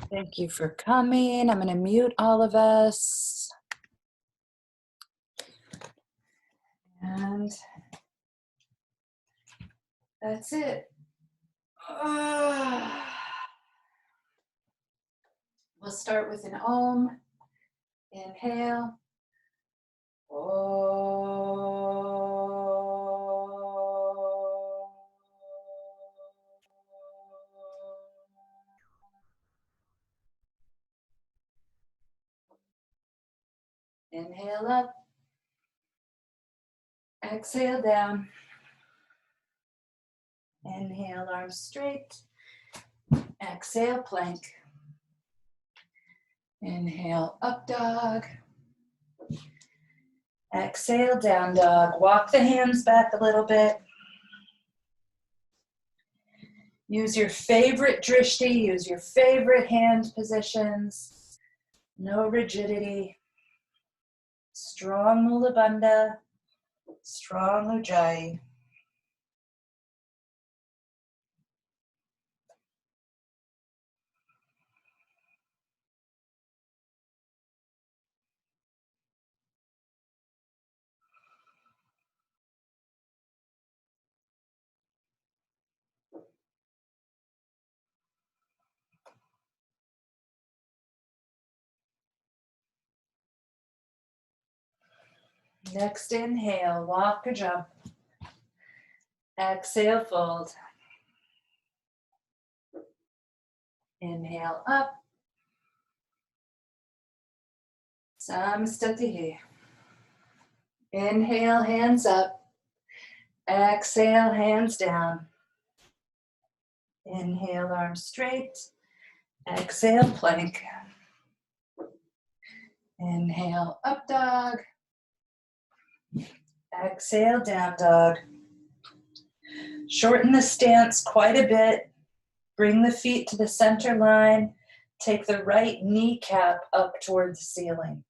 Thank you for coming. I'm going to mute all of us. And that's it. We'll start with an Om. Inhale. Inhale up. Exhale down. Inhale, arms straight. Exhale, plank. Inhale, up dog. Exhale, down dog. Walk the hands back a little bit. Use your favorite drishti, use your favorite hand positions. No rigidity. Strong Mula Bandha, strong Ujjayi. Next inhale, walk or jump. Exhale, fold. Inhale, up. Samastatihi. Inhale, hands up. Exhale, hands down. Inhale, arms straight. Exhale, plank. Inhale, up dog. Exhale, down dog. Shorten the stance quite a bit. Bring the feet to the center line. Take the right kneecap up toward the ceiling.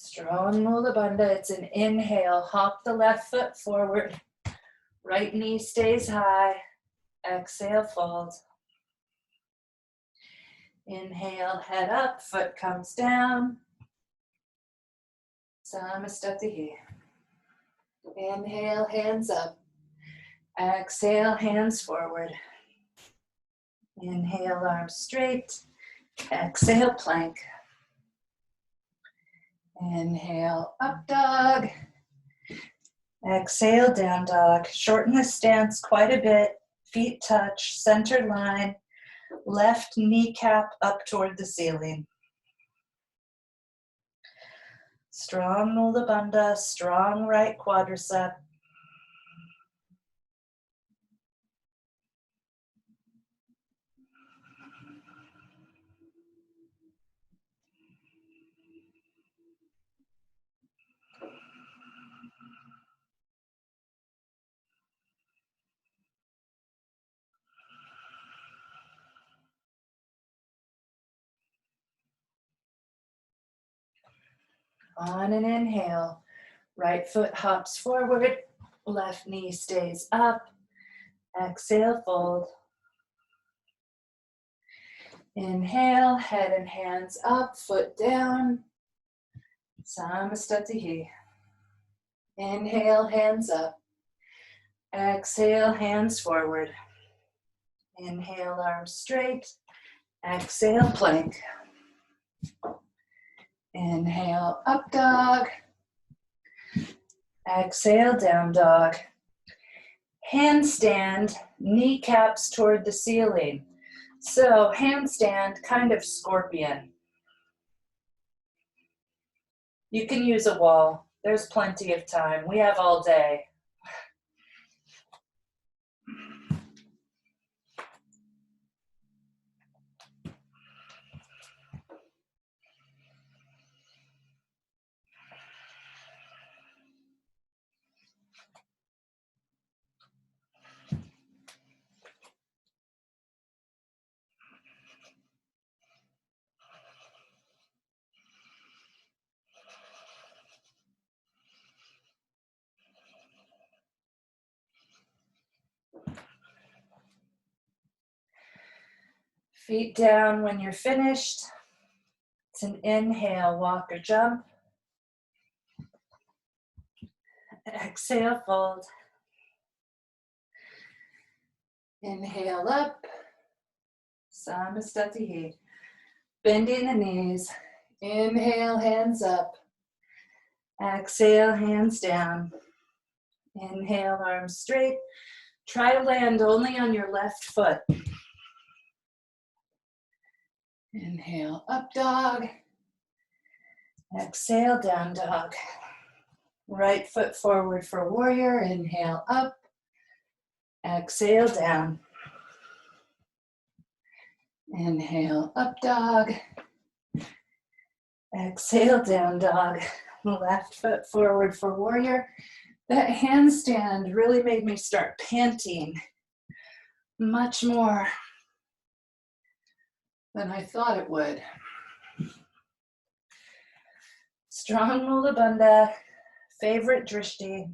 Strong Mula Bandha. It's an inhale. Hop the left foot forward. Right knee stays high. Exhale, fold. Inhale, head up, foot comes down. Samastatihi. Inhale, hands up. Exhale, hands forward. Inhale, arms straight. Exhale, plank. Inhale, up dog. Exhale, down dog. Shorten the stance quite a bit. Feet touch, center line. Left kneecap up toward the ceiling. Strong Mula Bandha, strong right quadricep. On an inhale, right foot hops forward, left knee stays up. Exhale, fold. Inhale, head and hands up, foot down. Samastatihi. Inhale, hands up. Exhale, hands forward. Inhale, arms straight. Exhale, plank. Inhale, up dog. Exhale, down dog. Handstand, kneecaps toward the ceiling. So handstand, kind of scorpion. You can use a wall. There's plenty of time. We have all day. Feet down when you're finished. It's an inhale, walk or jump. Exhale, fold. Inhale up. Samastatihi. Bending the knees. Inhale, hands up. Exhale, hands down. Inhale, arms straight. Try to land only on your left foot. Inhale, up dog. Exhale, down dog. Right foot forward for warrior. Inhale, up. Exhale, down. Inhale, up dog. Exhale, down dog. Left foot forward for warrior. That handstand really made me start panting much more than I thought it would. Strong Mula Bandha, favorite drishti.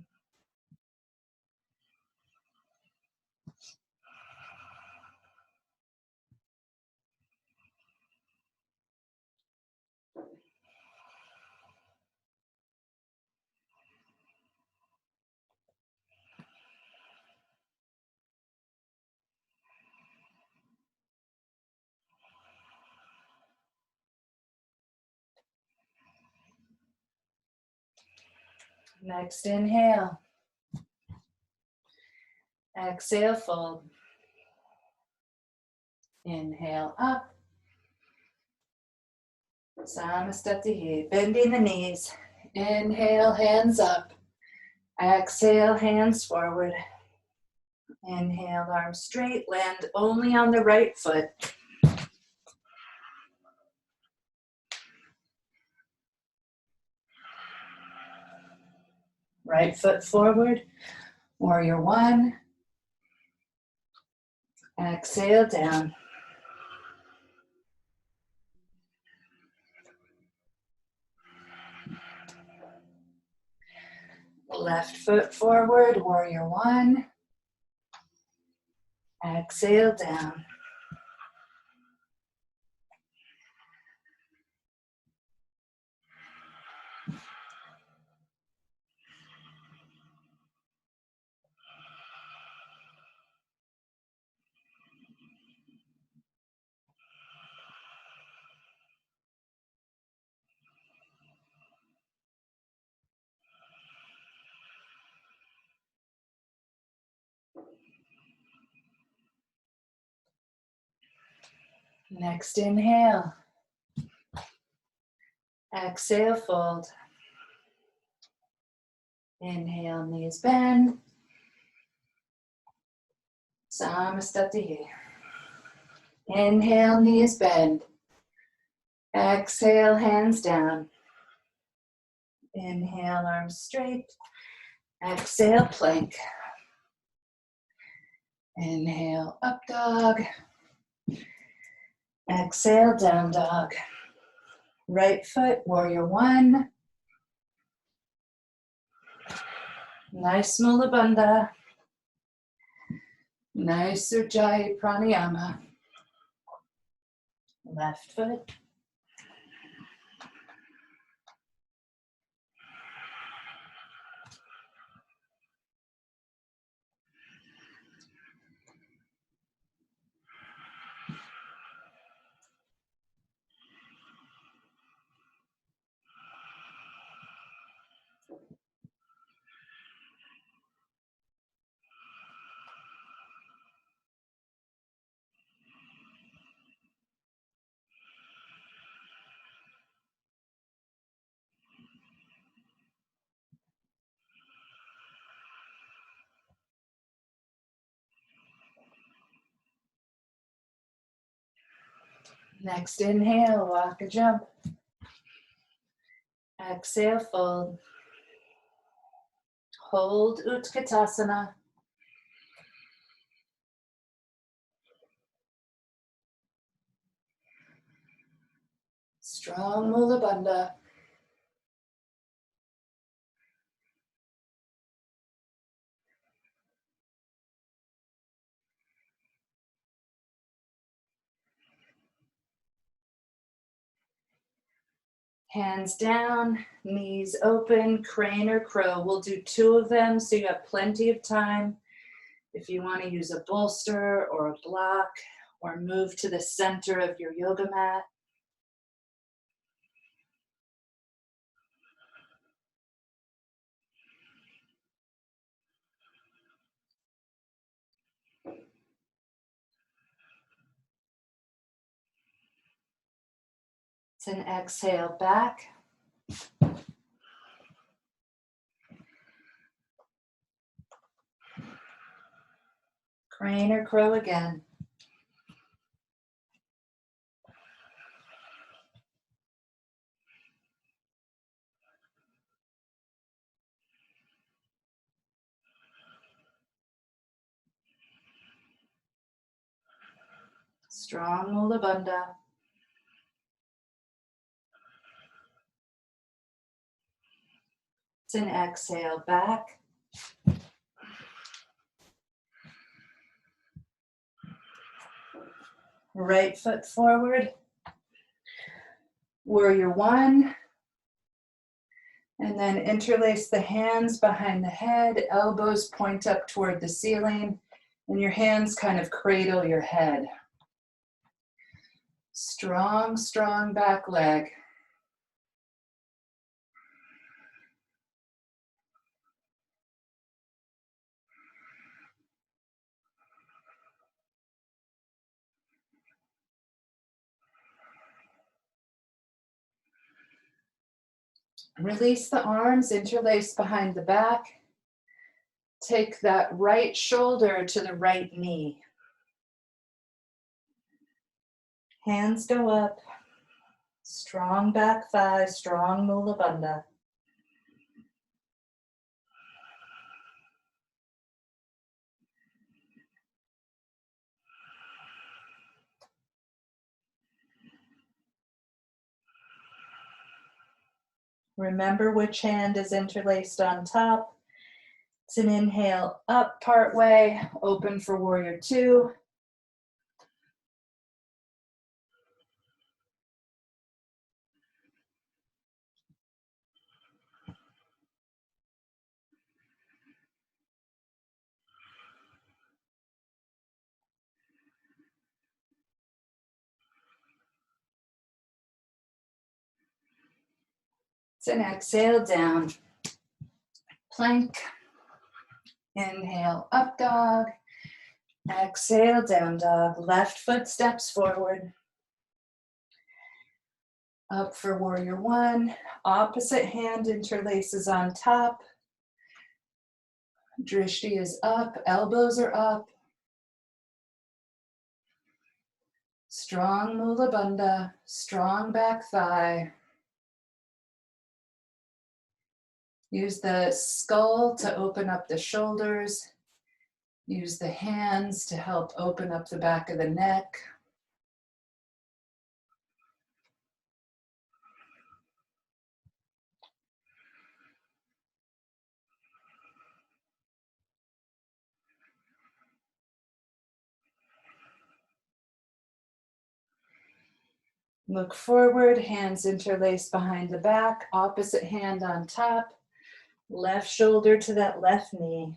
Next inhale. Exhale, fold. Inhale, up. Samastatihi, bending the knees. Inhale, hands up. Exhale, hands forward. Inhale, arms straight. Land only on the right foot. Right foot forward. Warrior one. Exhale, down. Left foot forward, warrior one. Exhale, down. Next inhale. Exhale, fold. Inhale, knees bend. Samastatihi. Inhale, knees bend. Exhale, hands down. Inhale, arms straight. Exhale, plank. Inhale, up dog. Exhale, down dog. Right foot, warrior one. Nice Mula Bandha. Nice Ujjayi Pranayama. Left foot. Next inhale, walk or jump. Exhale, fold. Hold Utkatasana. Strong Mula Bandha. Hands down, knees open, crane or crow. We'll do 2 of them so you have plenty of time. If you want to use a bolster or a block or move to the center of your yoga mat. It's an exhale back. Crane or crow again. Strong Mula Bandha. It's an exhale back. Right foot forward. Warrior 1. And then interlace the hands behind the head, elbows point up toward the ceiling, and your hands kind of cradle your head. Strong, strong back leg. Release the arms, interlace behind the back. Take that right shoulder to the right knee. Hands go up. Strong back thigh, strong Mula Bandha. Remember which hand is interlaced on top. It's an inhale up part way, open for warrior 2. It's an exhale down. Plank. Inhale up dog. Exhale down dog. Left foot steps forward. Up for warrior 1. Opposite hand interlaces on top. Drishti is up, elbows are up. Strong Mula Bandha, strong back thigh. Use the skull to open up the shoulders. Use the hands to help open up the back of the neck. Look forward, hands interlaced behind the back, opposite hand on top, left shoulder to that left knee.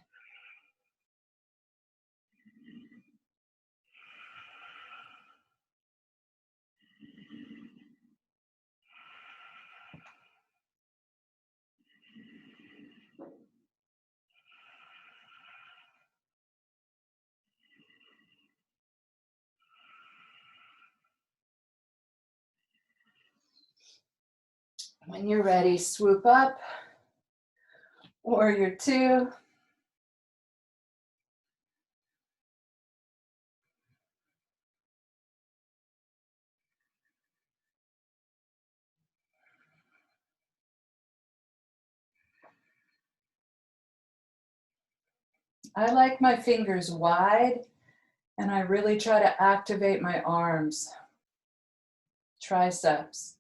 When you're ready, swoop up, warrior 2. I like my fingers wide, and I really try to activate my arms, triceps.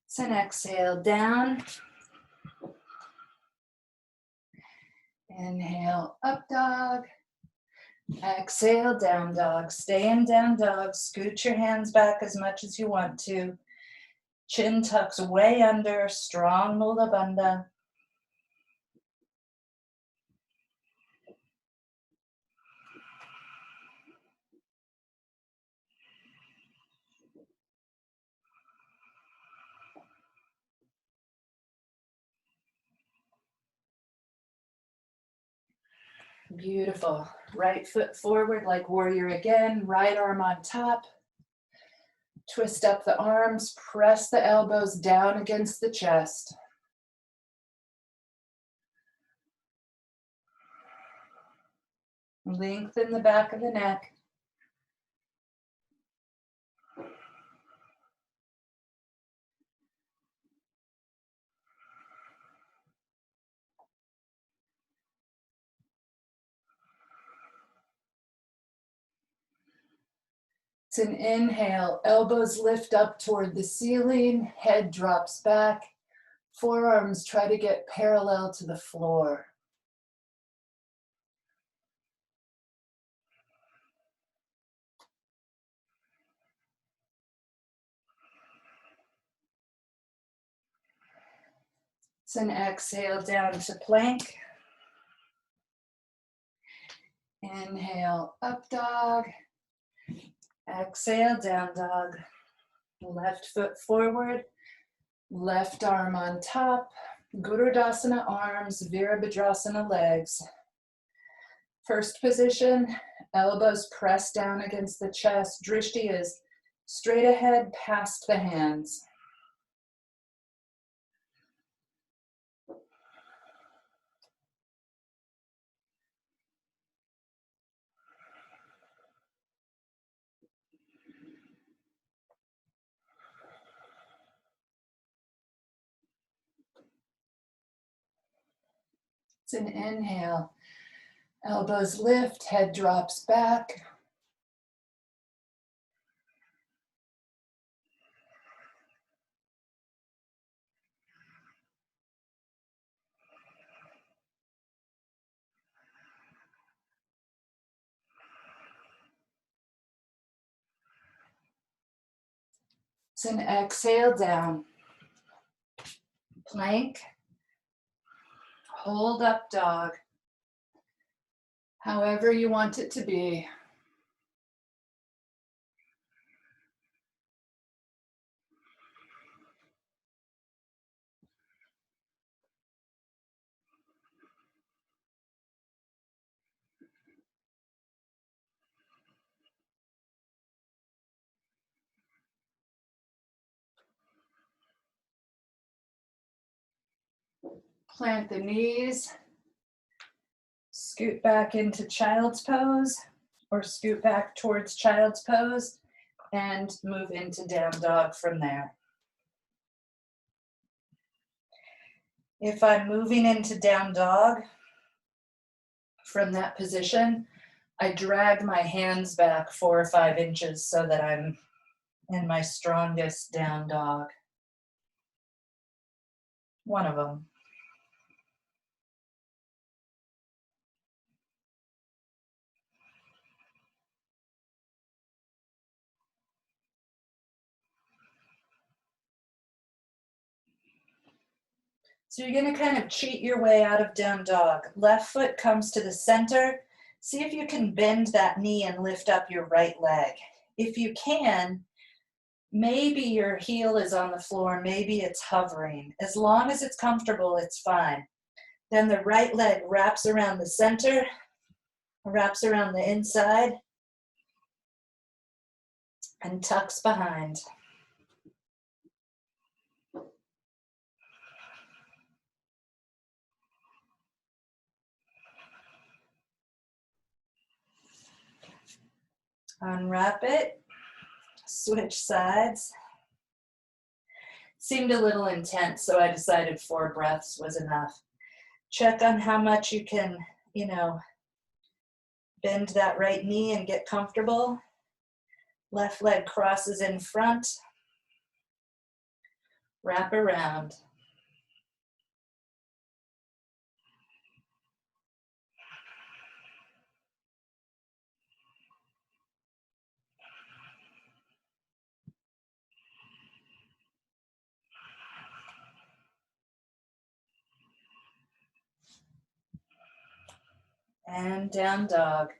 It's an exhale down. Inhale, up dog. Exhale, down dog. Stay in down dog. Scoot your hands back as much as you want to. Chin tucks way under, strong Mula Bandha. Beautiful. Right foot forward like warrior again. Right arm on top. Twist up the arms. Press the elbows down against the chest. Lengthen the back of the neck. It's an inhale. Elbows lift up toward the ceiling. Head drops back. Forearms try to get parallel to the floor. It's an exhale down to plank. Inhale, up dog. Exhale, down dog. Left foot forward. Left arm on top. Gurudasana arms, Virabhadrasana legs. First position, elbows pressed down against the chest. Drishti is straight ahead past the hands. It's an inhale. Elbows lift, head drops back. It's an exhale down. Plank. Hold up dog. However you want it to be. Plant the knees. Scoot back into child's pose or scoot back towards child's pose and move into down dog from there. If I'm moving into down dog from that position, I drag my hands back 4 or 5 inches so that I'm in my strongest down dog. One of them. So you're going to kind of cheat your way out of down dog. Left foot comes to the center. See if you can bend that knee and lift up your right leg. If you can, maybe your heel is on the floor, maybe it's hovering. As long as it's comfortable, it's fine. Then the right leg wraps around the center, wraps around the inside, and tucks behind. Unwrap it, switch sides. Seemed a little intense, so I decided 4 breaths was enough. Check on how much you can, bend that right knee and get comfortable. Left leg crosses in front. Wrap around. and down dog.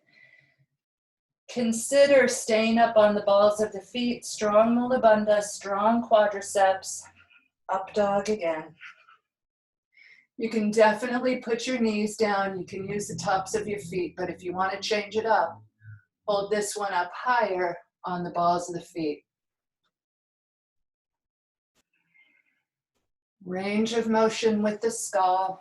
Consider staying up on the balls of the feet, strong mula bandha, strong quadriceps, up dog again. You can definitely put your knees down, you can use the tops of your feet, but if you want to change it up, hold this one up higher on the balls of the feet. Range of motion with the skull.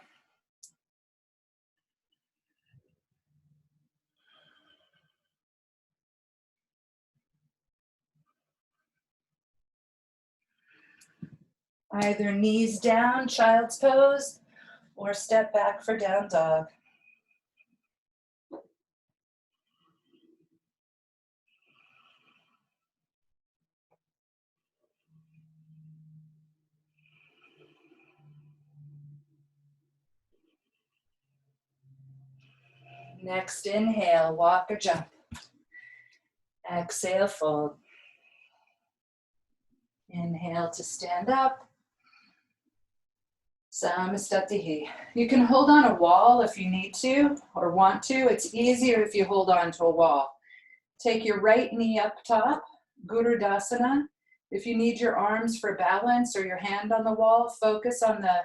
Either knees down, child's pose, or step back for down dog. Next inhale, walk or jump. Exhale, fold. Inhale to stand up. Samastatihi. You can hold on a wall if you need to or want to. It's easier if you hold on to a wall. Take your right knee up top, Gurudasana. If you need your arms for balance or your hand on the wall, focus on the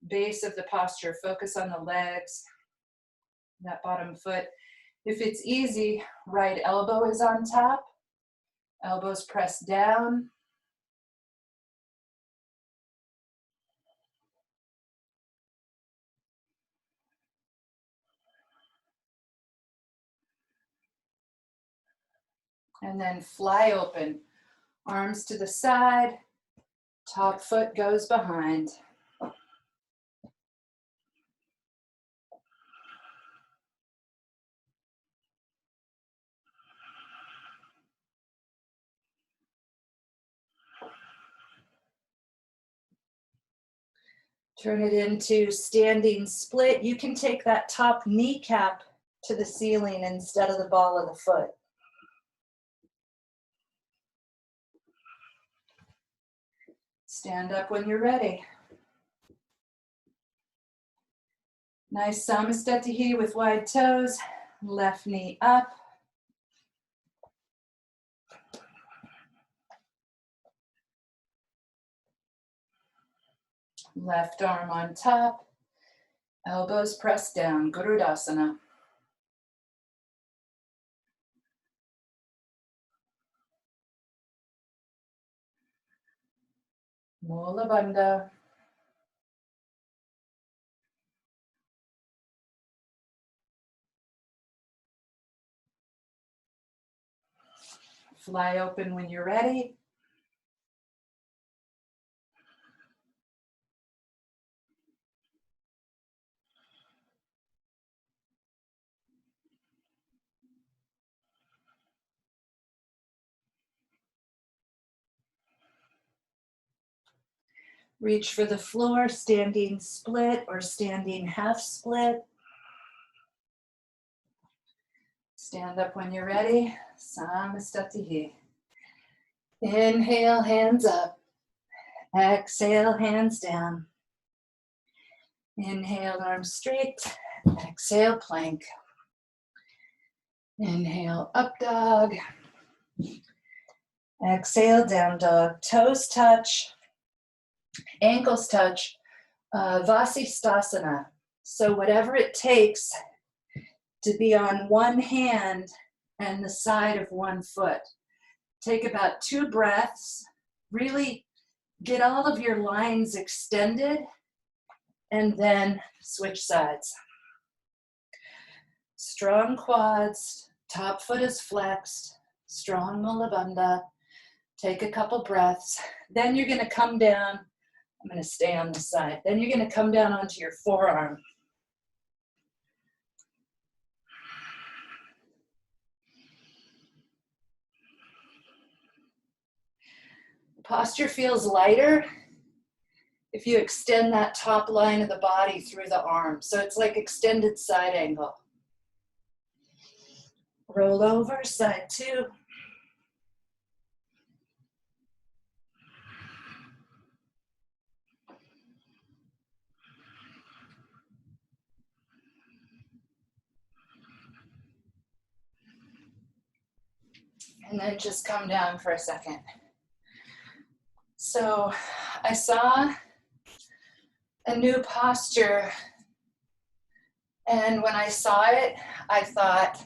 base of the posture. Focus on the legs, that bottom foot. If it's easy, right elbow is on top, elbows pressed down. And then fly open, arms to the side, top foot goes behind. Turn it into standing split. You can take that top kneecap to the ceiling instead of the ball of the foot. Stand up when you're ready. Nice samastatihi with wide toes. Left knee up. Left arm on top. Elbows pressed down. Gurudasana. Mula bandha. Fly open when you're ready. Reach for the floor, standing split or standing half split. Stand up when you're ready. Samastatihi. Inhale, hands up. Exhale, hands down. Inhale, arms straight. Exhale, plank. Inhale, up dog. Exhale, down dog. Toes touch. Ankles touch. Vasisthasana. So whatever it takes to be on one hand and the side of one foot. Take about 2 breaths. Really get all of your lines extended and then switch sides. Strong quads, top foot is flexed, strong mula bandha. Take a couple breaths. Then you're going to come down. I'm going to stay on this side. Then you're going to come down onto your forearm. Posture feels lighter if you extend that top line of the body through the arm. So it's like extended side angle. Roll over, side 2. And then just come down for a second. So I saw a new posture, and when I saw it, I thought,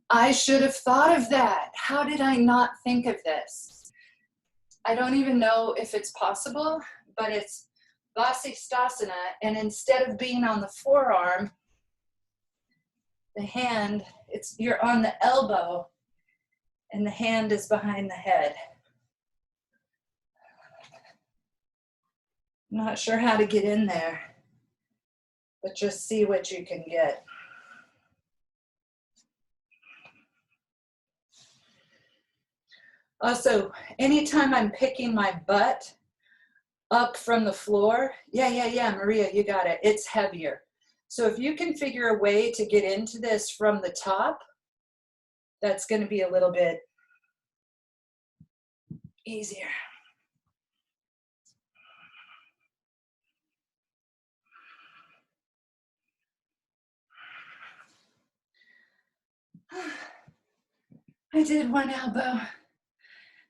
I should have thought of that. How did I not think of this? I don't even know if it's possible, but it's Vasisthasana, and instead of being on the forearm, the hand, you're on the elbow, and the hand is behind the head. I'm not sure how to get in there, but just see what you can get. Also, anytime I'm picking my butt up from the floor, yeah, Maria, you got it, it's heavier. So if you can figure a way to get into this from the top, that's going to be a little bit easier. I did one elbow,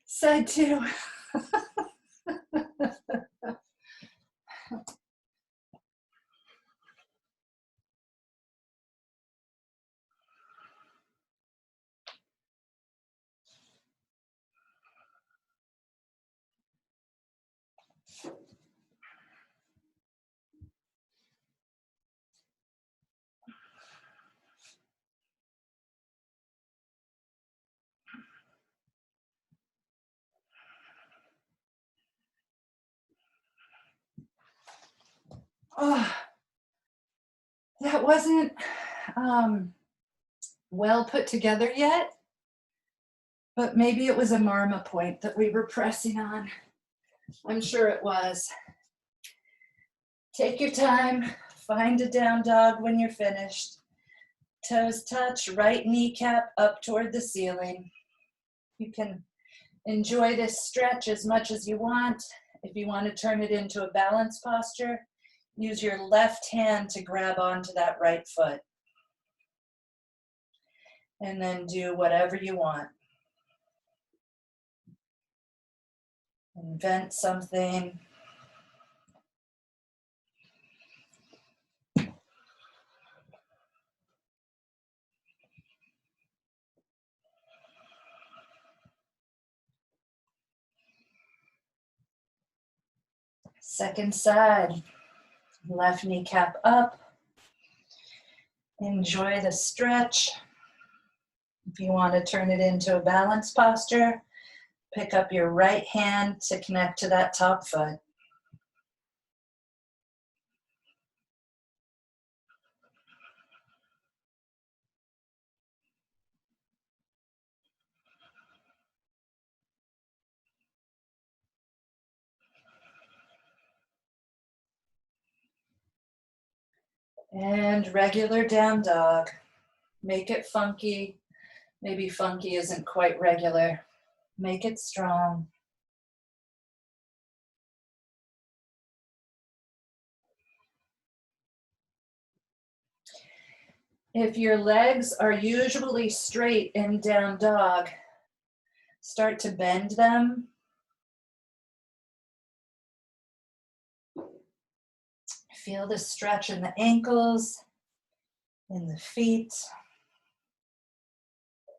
side two. Oh, that wasn't well put together yet, but maybe it was a marma point that we were pressing on. I'm sure it was. Take your time, find a down dog when you're finished. Toes touch, right kneecap up toward the ceiling. You can enjoy this stretch as much as you want. If you want to turn it into a balance posture, use your left hand to grab onto that right foot. And then do whatever you want. Invent something. Second side, left kneecap up. Enjoy the stretch. If you want to turn it into a balance posture, pick up your right hand to connect to that top foot. And regular down dog. Make it funky. Maybe funky isn't quite regular. Make it strong. If your legs are usually straight in down dog, start to bend them. Feel the stretch in the ankles, in the feet,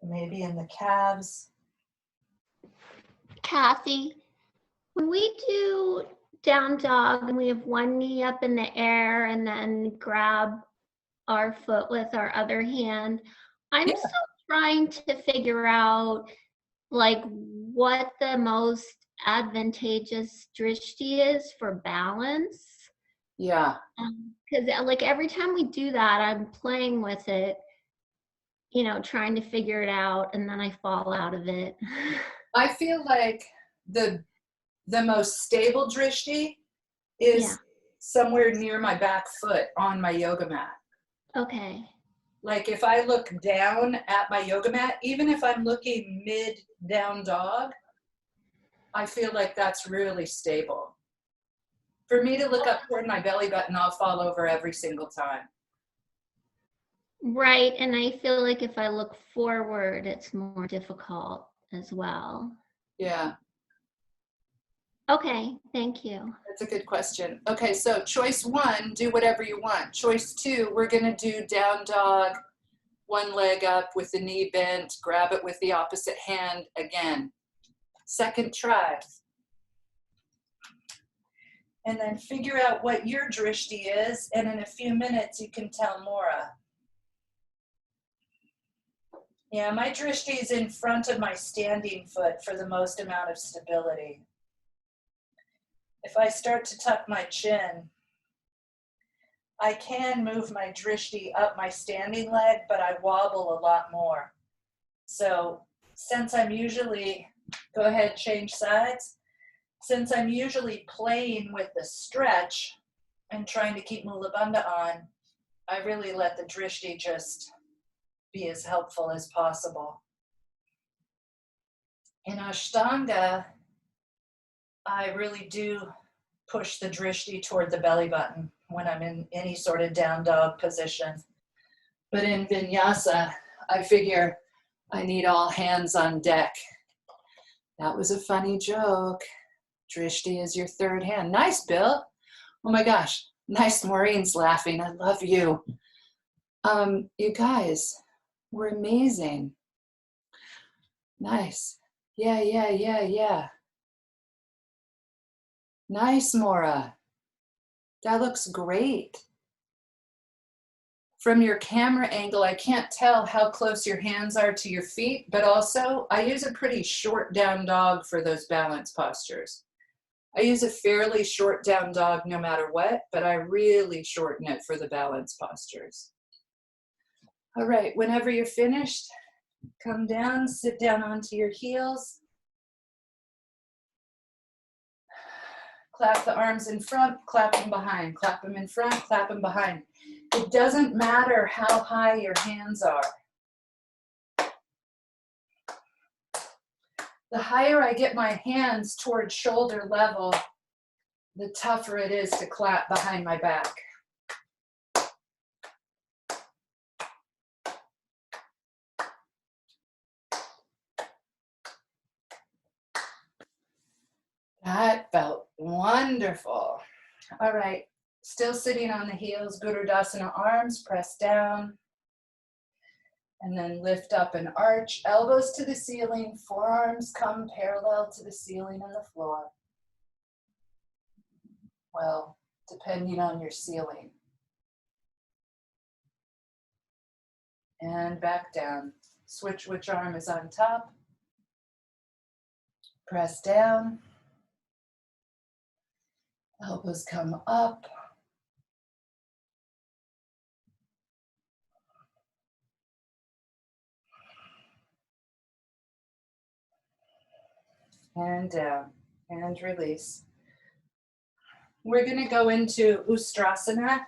maybe in the calves. Kathy, when we do down dog and we have one knee up in the air and then grab our foot with our other hand, I'm still trying to figure out like what the most advantageous drishti is for balance. Yeah. Because like every time we do that, I'm playing with it, you know, trying to figure it out, and then I fall out of it. I feel like the most stable drishti is somewhere near my back foot on my yoga mat. Okay. Like if I look down at my yoga mat, even if I'm looking mid down dog, I feel like that's really stable. For me to look up toward my belly button, I'll fall over every single time. Right, and I feel like if I look forward, it's more difficult. as well. Yeah, Okay, thank you. that's a good question. Okay, so choice 1, do whatever you want. Choice 2, we're gonna do down dog, one leg up with the knee bent, grab it with the opposite hand again. Second try. And then figure out what your drishti is, and in a few minutes you can tell Maura. Yeah, my drishti is in front of my standing foot for the most amount of stability. If I start to tuck my chin, I can move my drishti up my standing leg, but I wobble a lot more. So since I'm usually, go ahead, change sides. Since I'm usually playing with the stretch and trying to keep Mula Bandha on, I really let the drishti just be as helpful as possible. In Ashtanga, I really do push the drishti toward the belly button when I'm in any sort of down dog position. But in Vinyasa, I figure I need all hands on deck. That was a funny joke. Drishti is your third hand. Nice, Bill. Oh my gosh. Nice, Maureen's laughing. I love you. You guys, we're amazing. Nice. Yeah. Nice, Maura. That looks great. From your camera angle, I can't tell how close your hands are to your feet, but also I use a pretty short down dog for those balance postures. I use a fairly short down dog no matter what, but I really shorten it for the balance postures. All right, whenever you're finished, come down, sit down onto your heels. Clap the arms in front, clap them behind, clap them in front, clap them behind. It doesn't matter how high your hands are. The higher I get my hands towards shoulder level, the tougher it is to clap behind my back. That felt wonderful. All right, still sitting on the heels, Gurudasana arms, press down. And then lift up and arch, elbows to the ceiling, forearms come parallel to the ceiling and the floor. Well, depending on your ceiling. And back down. Switch which arm is on top. Press down. Elbows come up. And down. And release. We're going to go into Ustrasana.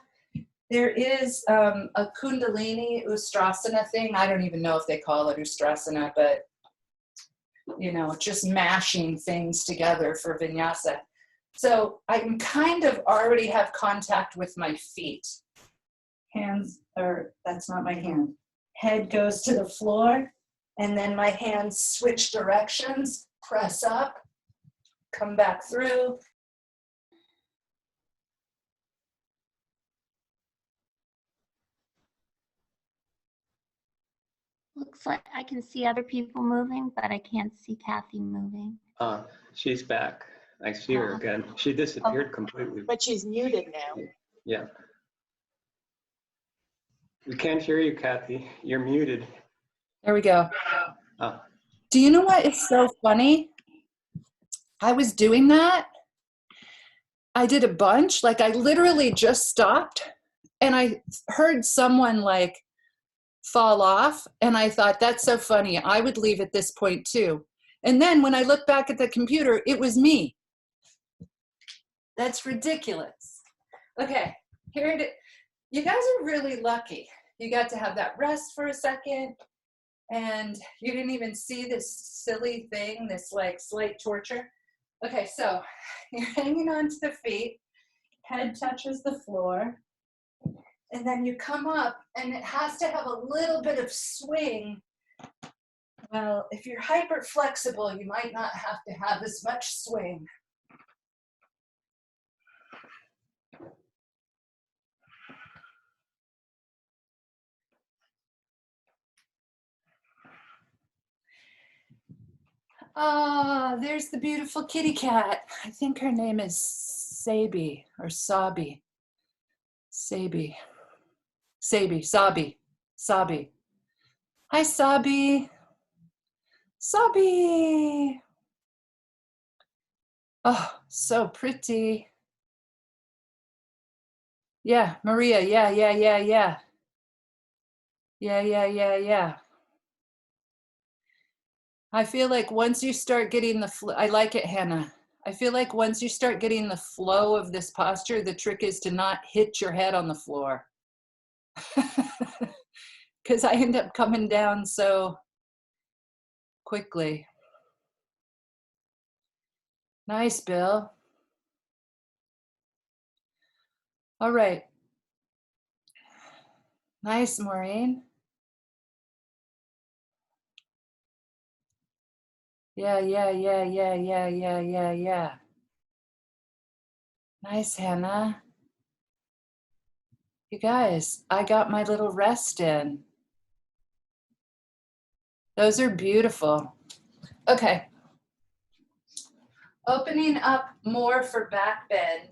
There is a Kundalini Ustrasana thing. I don't even know if they call it Ustrasana, but you know, just mashing things together for Vinyasa. So I can kind of already have contact with my feet. Hands, or that's not my hand. Head goes to the floor, and then my hands switch directions, press up, come back through. Looks like I can see other people moving, but I can't see Kathy moving. She's back. I see her again. She disappeared completely. But she's muted now. Yeah. We can't hear you, Kathy. You're muted. There we go. Ah. Do you know what is so funny? I was doing that. I did a bunch. Like I literally just stopped and I heard someone like fall off. And I thought, that's so funny. I would leave at this point too. And then when I look back at the computer, it was me. That's ridiculous. Okay, here it is. You guys are really lucky. You got to have that rest for a second. And you didn't even see this silly thing, this like slight torture. Okay, so you're hanging onto the feet, head touches the floor, and then you come up and it has to have a little bit of swing Well, if you're hyper flexible, you might not have to have as much swing. Ah, there's the beautiful kitty cat. I think her name is Sabi or Sabi. Sabi. Sabi. Sabi. Sabi. Hi, Sabi. Sabi. Oh, so pretty. Yeah, Maria. Yeah, yeah, yeah, yeah. Yeah, yeah, yeah, yeah. I feel like once you start getting I like it, Hannah. I feel like once you start getting the flow of this posture, the trick is to not hit your head on the floor. Because I end up coming down so quickly. Nice, Bill. All right. Nice, Maureen. Yeah, yeah, yeah, yeah, yeah, yeah, yeah, yeah. Nice, Hannah. You guys, I got my little rest in. Those are beautiful. Okay. Opening up more for back bend.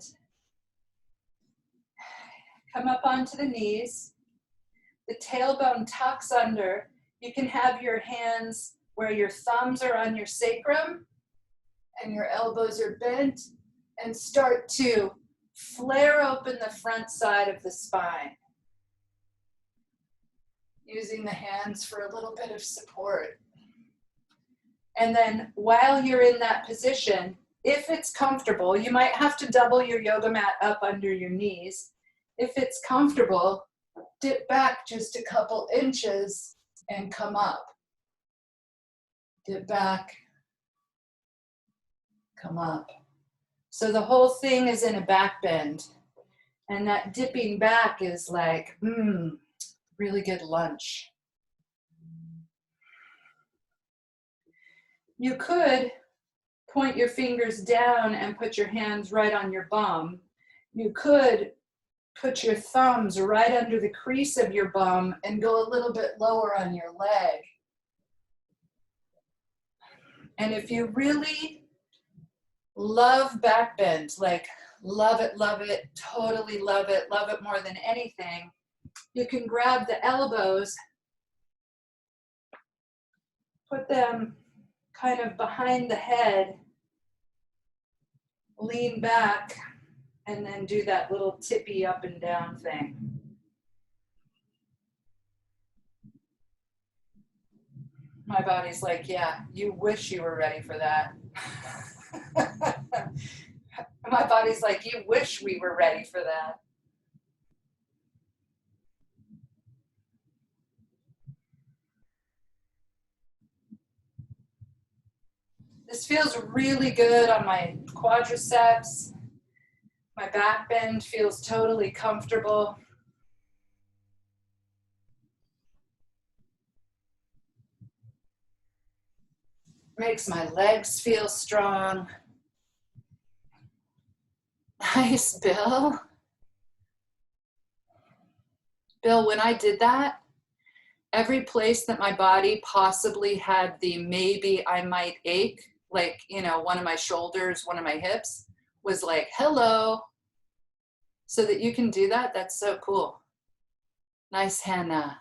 Come up onto the knees. The tailbone tucks under. You can have your hands where your thumbs are on your sacrum and your elbows are bent, and start to flare open the front side of the spine. Using the hands for a little bit of support. And then while you're in that position, if it's comfortable, you might have to double your yoga mat up under your knees. If it's comfortable, dip back just a couple inches and come up. Dip back, come up. So the whole thing is in a back bend. And that dipping back is like, really good lunch. You could point your fingers down and put your hands right on your bum. You could put your thumbs right under the crease of your bum and go a little bit lower on your leg. And if you really love back bend, like love it, totally love it more than anything, you can grab the elbows, put them kind of behind the head, lean back, and then do that little tippy up and down thing. My body's like, yeah, you wish you were ready for that. My body's like, you wish we were ready for that. This feels really good on my quadriceps. My back bend feels totally comfortable. Makes my legs feel strong. Nice, Bill. Bill, when I did that, every place that my body possibly had the maybe I might ache, like, you know, one of my shoulders, one of my hips, was like, hello. So that you can do that, that's so cool. Nice, Hannah.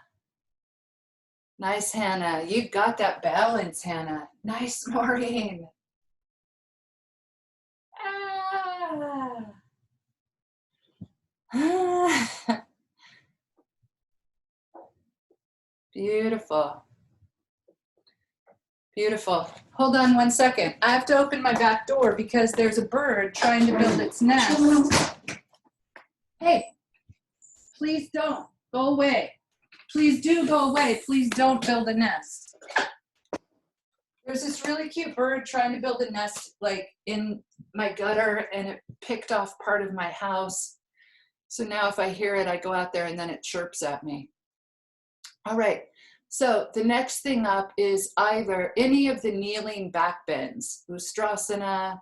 Nice, Hannah. You got that balance, Hannah. Nice, Maureen. Ah. Beautiful. Beautiful. Hold on one second. I have to open my back door because there's a bird trying to build its nest. Hey, please don't. Go away. Please do go away. Please don't build a nest. There's this really cute bird trying to build a nest like in my gutter, and it picked off part of my house. So now if I hear it, I go out there and then it chirps at me. All right, So the next thing up is either any of the kneeling back bends, Ustrasana,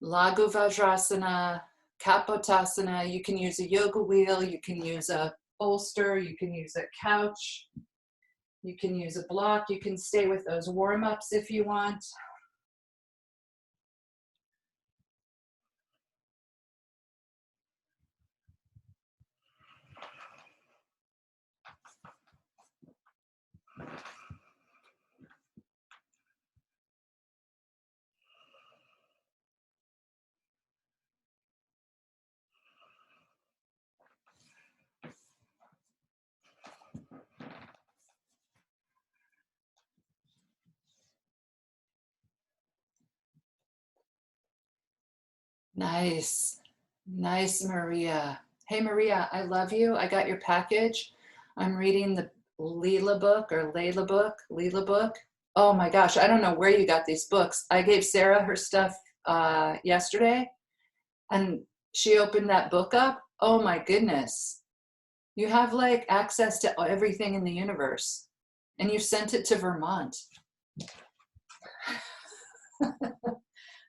Laghu Vajrasana, Kapotasana. You can use a yoga wheel, you can use a bolster, you can use a couch, you can use a block, you can stay with those warm-ups if you want. Nice. Nice, Maria. Hey, Maria, I love you. I got your package. I'm reading the Leela book or Leela book. Oh my gosh, I don't know where you got these books. I gave Sarah her stuff yesterday and she opened that book up. Oh my goodness. You have like access to everything in the universe and you sent it to Vermont.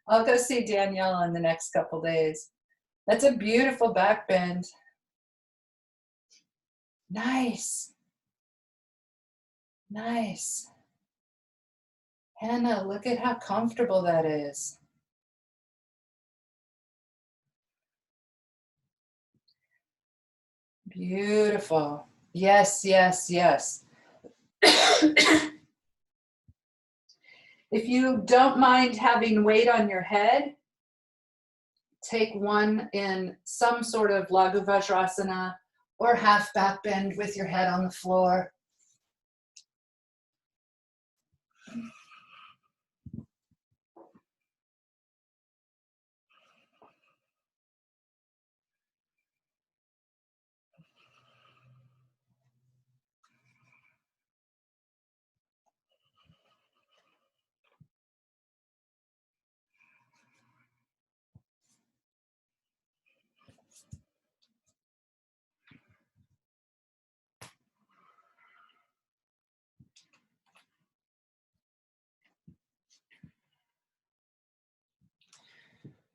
I'll go see Danielle in the next couple days. That's a beautiful back bend. Nice. Nice. Hannah, look at how comfortable that is. Beautiful. Yes, yes, yes. If you don't mind having weight on your head, take one in some sort of Laghu Vajrasana or half back bend with your head on the floor.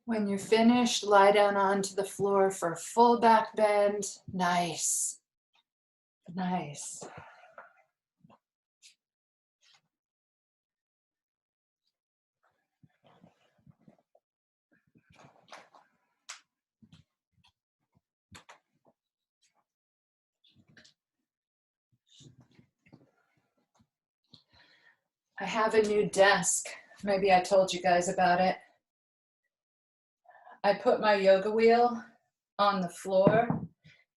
When you're finished, lie down onto the floor for a full back bend. Nice. Nice. I have a new desk. Maybe I told you guys about it. I put my yoga wheel on the floor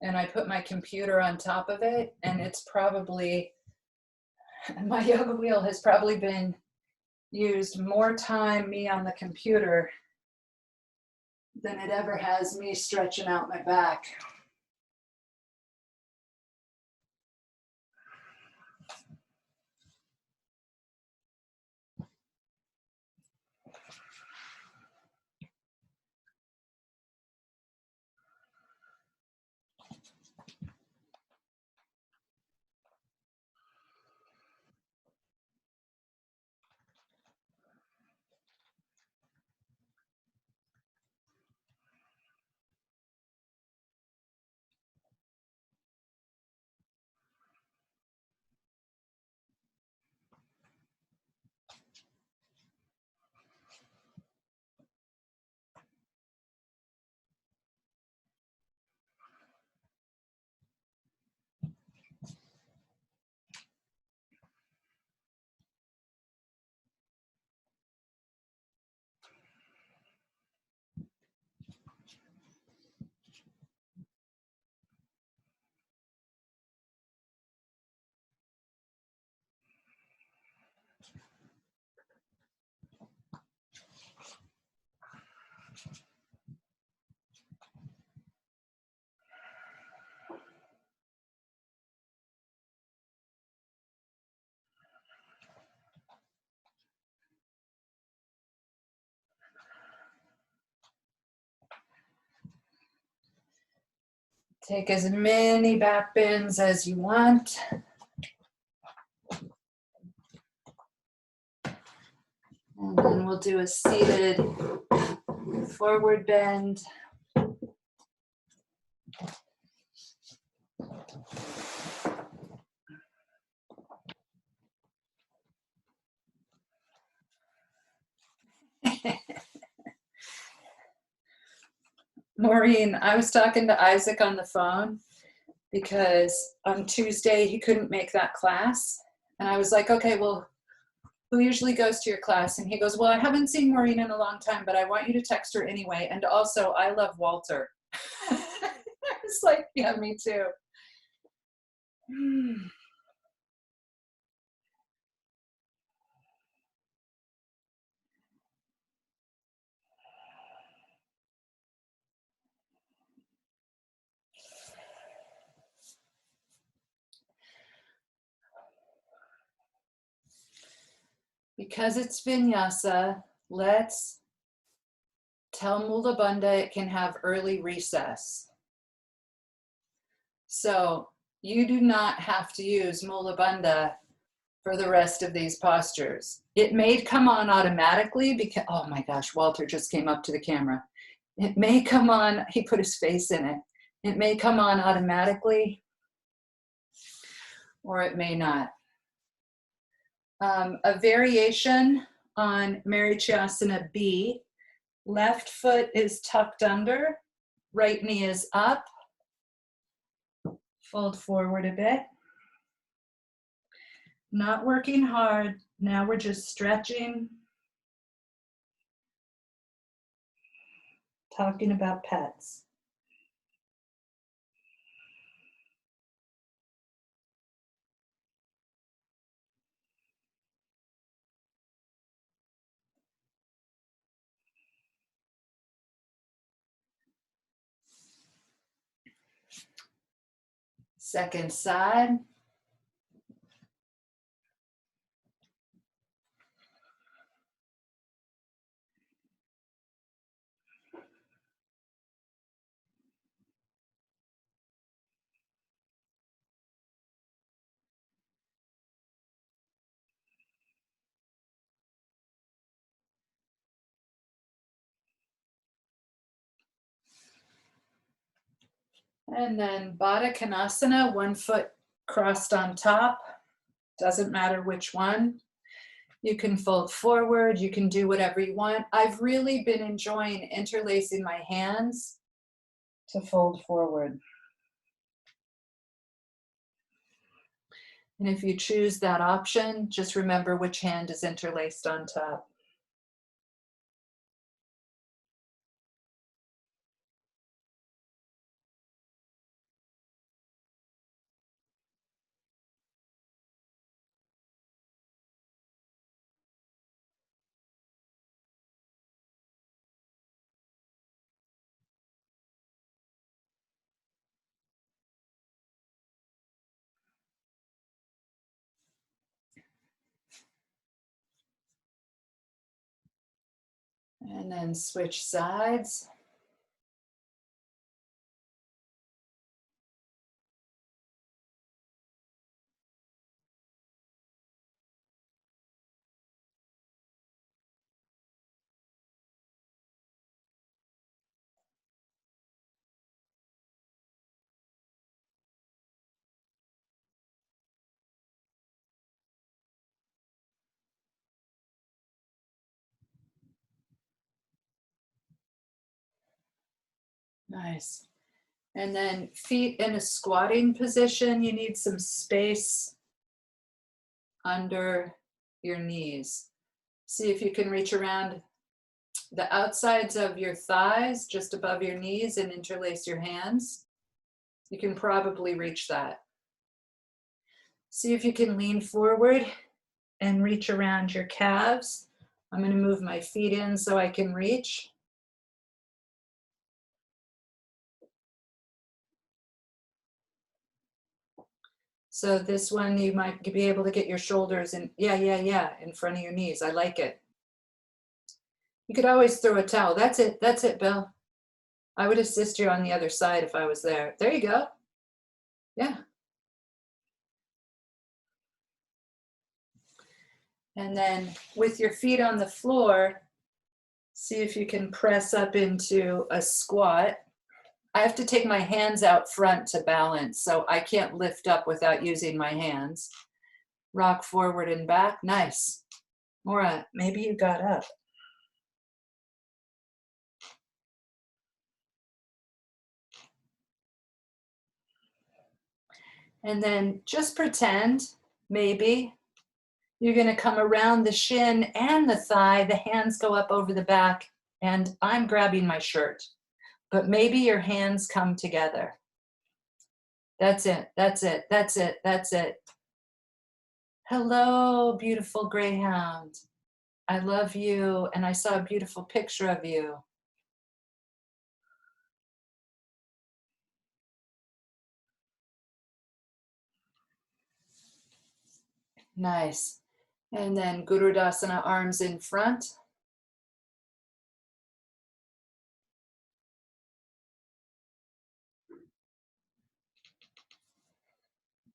and I put my computer on top of it, and it's probably, my yoga wheel has probably been used more time me on the computer than it ever has me stretching out my back. Take as many back bends as you want. we'll do a seated forward bend. Maureen, I was talking to Isaac on the phone because on Tuesday he couldn't make that class. And I was like, okay, well, who usually goes to your class? And he goes, well, I haven't seen Maureen in a long time, but I want you to text her anyway. And also, I love Walter. I was like, yeah, me too. Because it's Vinyasa, let's tell Mula Bandha it can have early recess. So you do not have to use Mula Bandha for the rest of these postures. It may come on automatically because, oh my gosh, Walter just came up to the camera. It may come on, he put his face in it. It may come on automatically, or it may not. A variation on Marichasana B, left foot is tucked under, right knee is up, fold forward a bit. Not working hard, now we're just stretching, talking about pets. Second side. And then Baddha Konasana, one foot crossed on top. Doesn't matter which one. You can fold forward, you can do whatever you want. I've really been enjoying interlacing my hands to fold forward. And if you choose that option, just remember which hand is interlaced on top. And then switch sides. Nice. And then feet in a squatting position, you need some space under your knees. See if you can reach around the outsides of your thighs, just above your knees, and interlace your hands. You can probably reach that. See if you can lean forward and reach around your calves. I'm going to move my feet in so I can reach. So this one, you might be able to get your shoulders in, in front of your knees. I like it. You could always throw a towel. That's it, Bill. I would assist you on the other side if I was there. There you go. Yeah. And then with your feet on the floor, see if you can press up into a squat. I have to take my hands out front to balance, so I can't lift up without using my hands. Rock forward and back. Nice. Maura, maybe you got up. And then just pretend, maybe, you're going to come around the shin and the thigh. The hands go up over the back, and I'm grabbing my shirt. But maybe your hands come together. That's it. That's it. That's it. That's it. Hello, beautiful greyhound. I love you, and I saw a beautiful picture of you. Nice. And then Gurudasana, arms in front.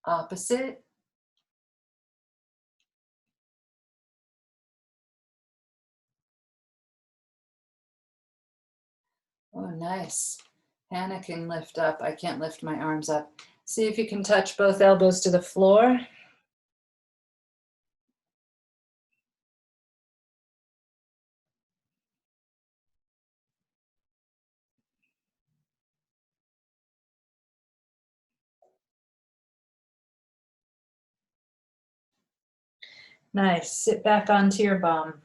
Opposite. Oh, nice. Hannah can lift up. I can't lift my arms up. See if you can touch both elbows to the floor. Nice. Sit back onto your bum.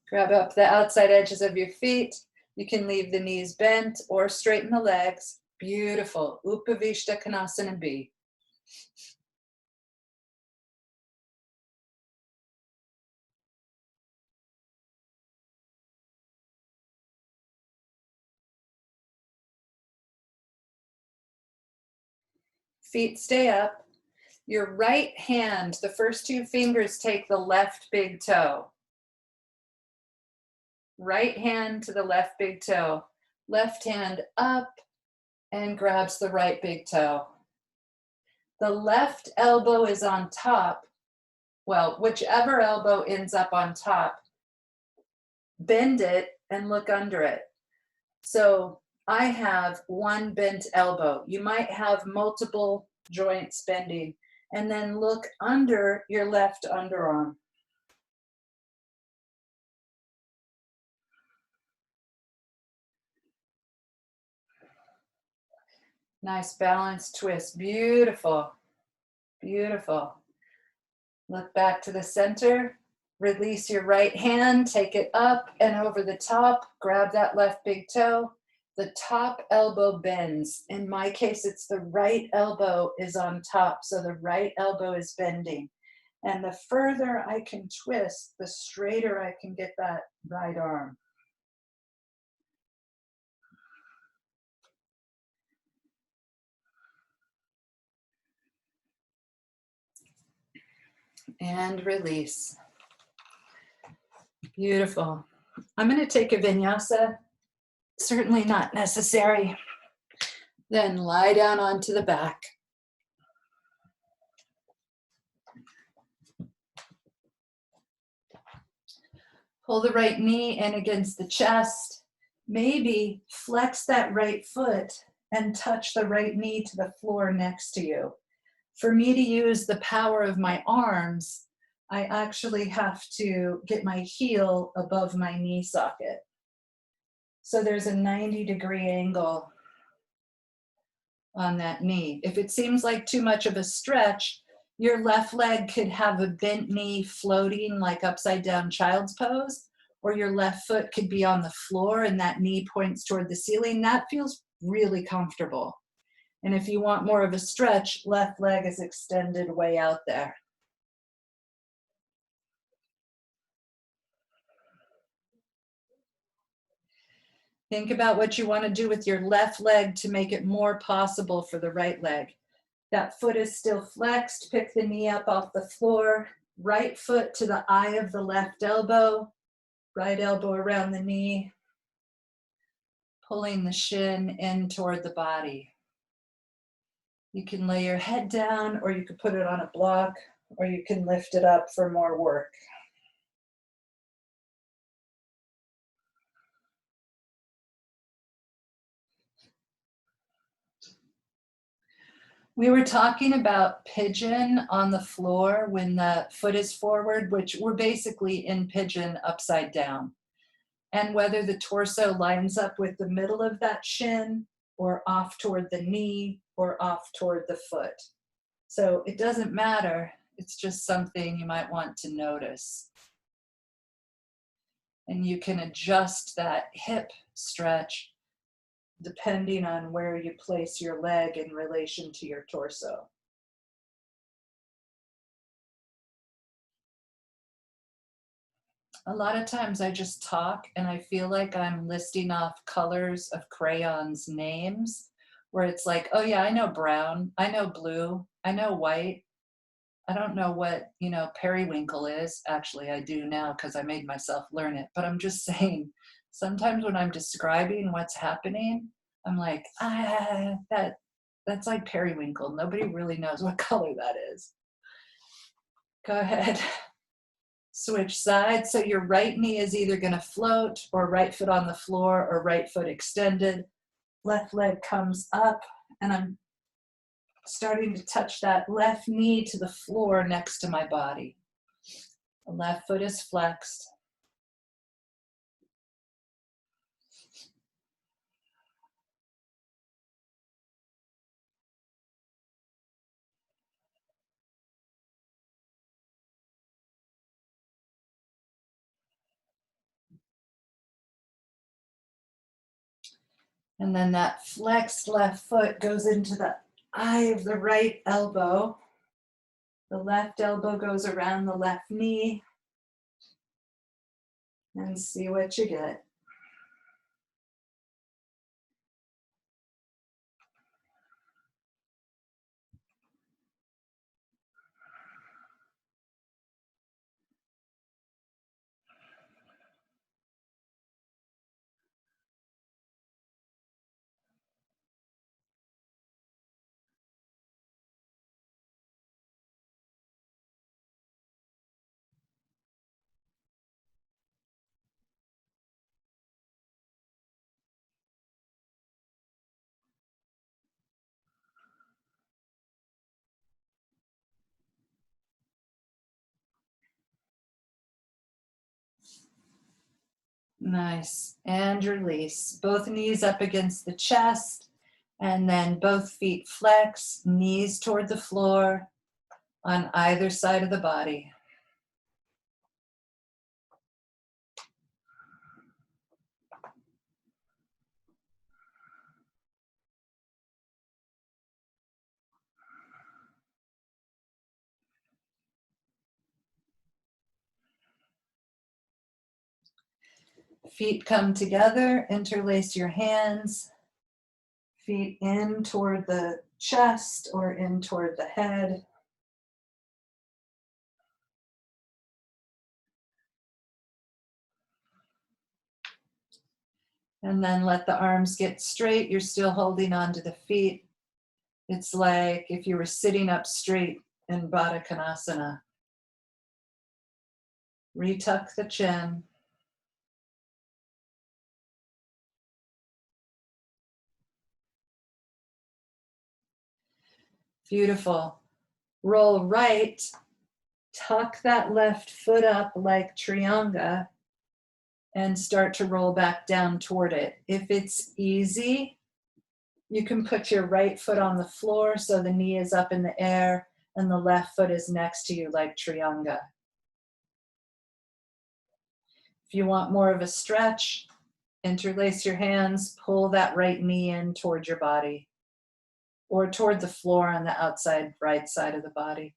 Grab up the outside edges of your feet. You can leave the knees bent or straighten the legs. Beautiful. Upavishta Konasana B. Feet stay up. Your right hand, the first two fingers take the left big toe. Right hand to the left big toe. Left hand up and grabs the right big toe. The left elbow is on top. Well, whichever elbow ends up on top, bend it and look under it. So I have one bent elbow. You might have multiple joints bending. And then look under your left underarm. Nice balanced twist. Beautiful. Beautiful. Look back to the center. Release your right hand. Take it up and over the top. Grab that left big toe. The top elbow bends. In my case, it's the right elbow is on top. So the right elbow is bending. And the further I can twist, the straighter I can get that right arm. And release. Beautiful. I'm going to take a vinyasa. Certainly not necessary. Then lie down onto the back. Pull the right knee in against the chest. Maybe flex that right foot and touch the right knee to the floor next to you. For me to use the power of my arms, I actually have to get my heel above my knee socket. So there's a 90-degree angle on that knee. If it seems like too much of a stretch, your left leg could have a bent knee floating like upside down child's pose, or your left foot could be on the floor and that knee points toward the ceiling. That feels really comfortable. And if you want more of a stretch, left leg is extended way out there. Think about what you want to do with your left leg to make it more possible for the right leg. That foot is still flexed. Pick the knee up off the floor. Right foot to the eye of the left elbow. Right elbow around the knee. Pulling the shin in toward the body. You can lay your head down or you could put it on a block. or you can lift it up for more work. We were talking about pigeon on the floor when the foot is forward, which we're basically in pigeon upside down. And whether the torso lines up with the middle of that shin or off toward the knee or off toward the foot. So it doesn't matter. It's just something you might want to notice. And you can adjust that hip stretch depending on where you place your leg in relation to your torso. A lot of times I just talk and I feel like I'm listing off colors of crayons names where it's like, oh yeah, I know brown, I know blue, I know white. I don't know what, periwinkle is. Actually, I do now because I made myself learn it. But I'm just saying, sometimes when I'm describing what's happening, I'm like, that's like periwinkle. Nobody really knows what color that is. Go ahead. Switch sides. So your right knee is either going to float or right foot on the floor or right foot extended. Left leg comes up and I'm starting to touch that left knee to the floor next to my body. The left foot is flexed. And then that flexed left foot goes into the eye of the right elbow. The left elbow goes around the left knee. And see what you get. Nice. And release. Both knees up against the chest. And then both feet flex, knees toward the floor on either side of the body. Feet come together, interlace your hands. Feet in toward the chest or in toward the head. And then let the arms get straight. You're still holding on to the feet. It's like if you were sitting up straight in Baddha Konasana. Retuck the chin. Beautiful. Roll right. Tuck that left foot up like Trianga and start to roll back down toward it. If it's easy, you can put your right foot on the floor so the knee is up in the air and the left foot is next to you like Trianga. If you want more of a stretch, interlace your hands, pull that right knee in toward your body or toward the floor on the outside right side of the body.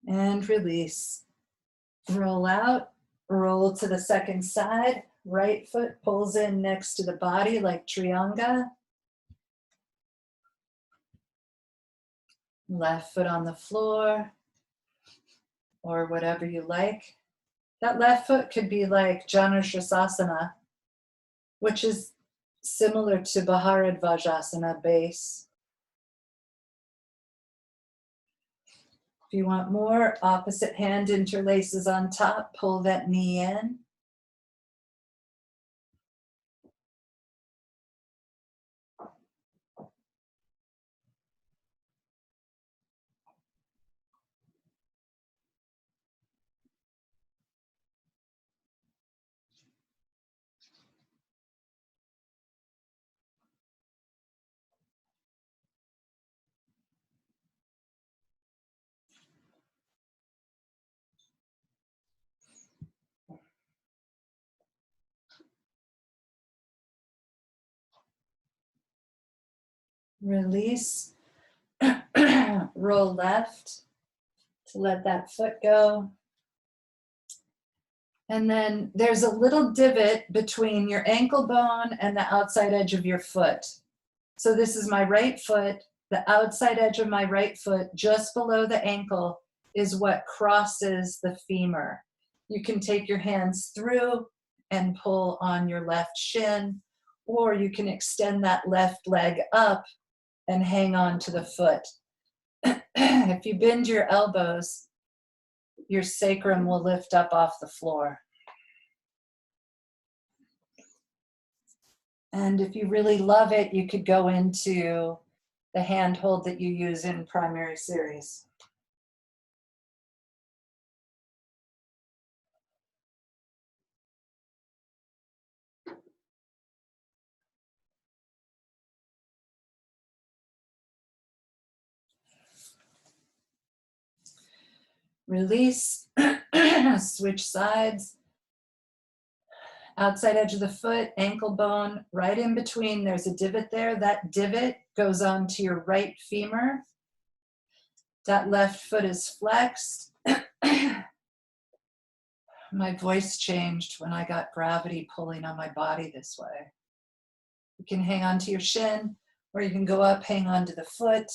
And release. Roll out Roll to the second side. Right foot pulls in next to the body like Trianga. Left foot on the floor, or whatever you like. That left foot could be like Janushasana, which is similar to Bharadvajasana base. If you want more, opposite hand interlaces on top, pull that knee in. Release. Roll left to let that foot go. And then there's a little divot between your ankle bone and the outside edge of your foot. So this is my right foot. The outside edge of my right foot, just below the ankle, is what crosses the femur. You can take your hands through and pull on your left shin, or you can extend that left leg up and hang on to the foot. If you bend your elbows, your sacrum will lift up off the floor. And if you really love it, you could go into the handhold that you use in primary series. Release, switch sides. Outside edge of the foot, ankle bone, right in between, there's a divot there. That divot goes onto your right femur. That left foot is flexed. My voice changed when I got gravity pulling on my body this way. You can hang on to your shin, or you can go up, hang on to the foot.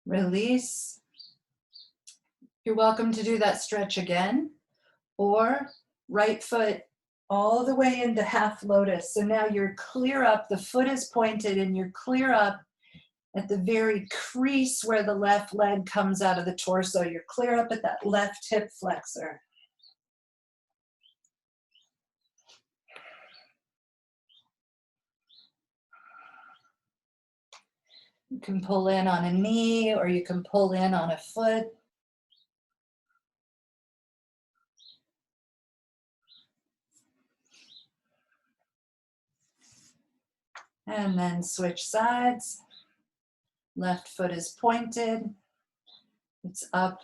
Release. You're welcome to do that stretch again, or right foot all the way into half lotus. So now you're clear up, the foot is pointed, and you're clear up at the very crease where the left leg comes out of the torso. You're clear up at that left hip flexor. You can pull in on a knee, or you can pull in on a foot. And then switch sides. Left foot is pointed. It's up,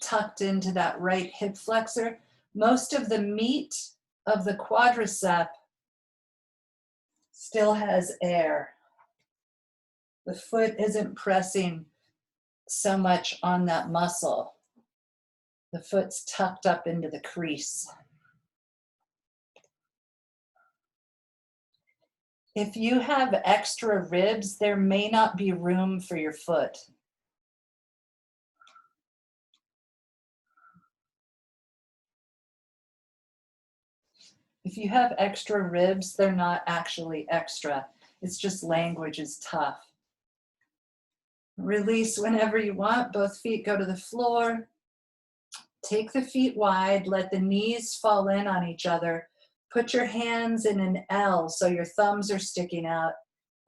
tucked into that right hip flexor. Most of the meat of the quadricep still has air. The foot isn't pressing so much on that muscle. The foot's tucked up into the crease. If you have extra ribs, there may not be room for your foot. If you have extra ribs, they're not actually extra. It's just language is tough. Release whenever you want. Both feet go to the floor. Take the feet wide. Let the knees fall in on each other. Put your hands in an L so your thumbs are sticking out.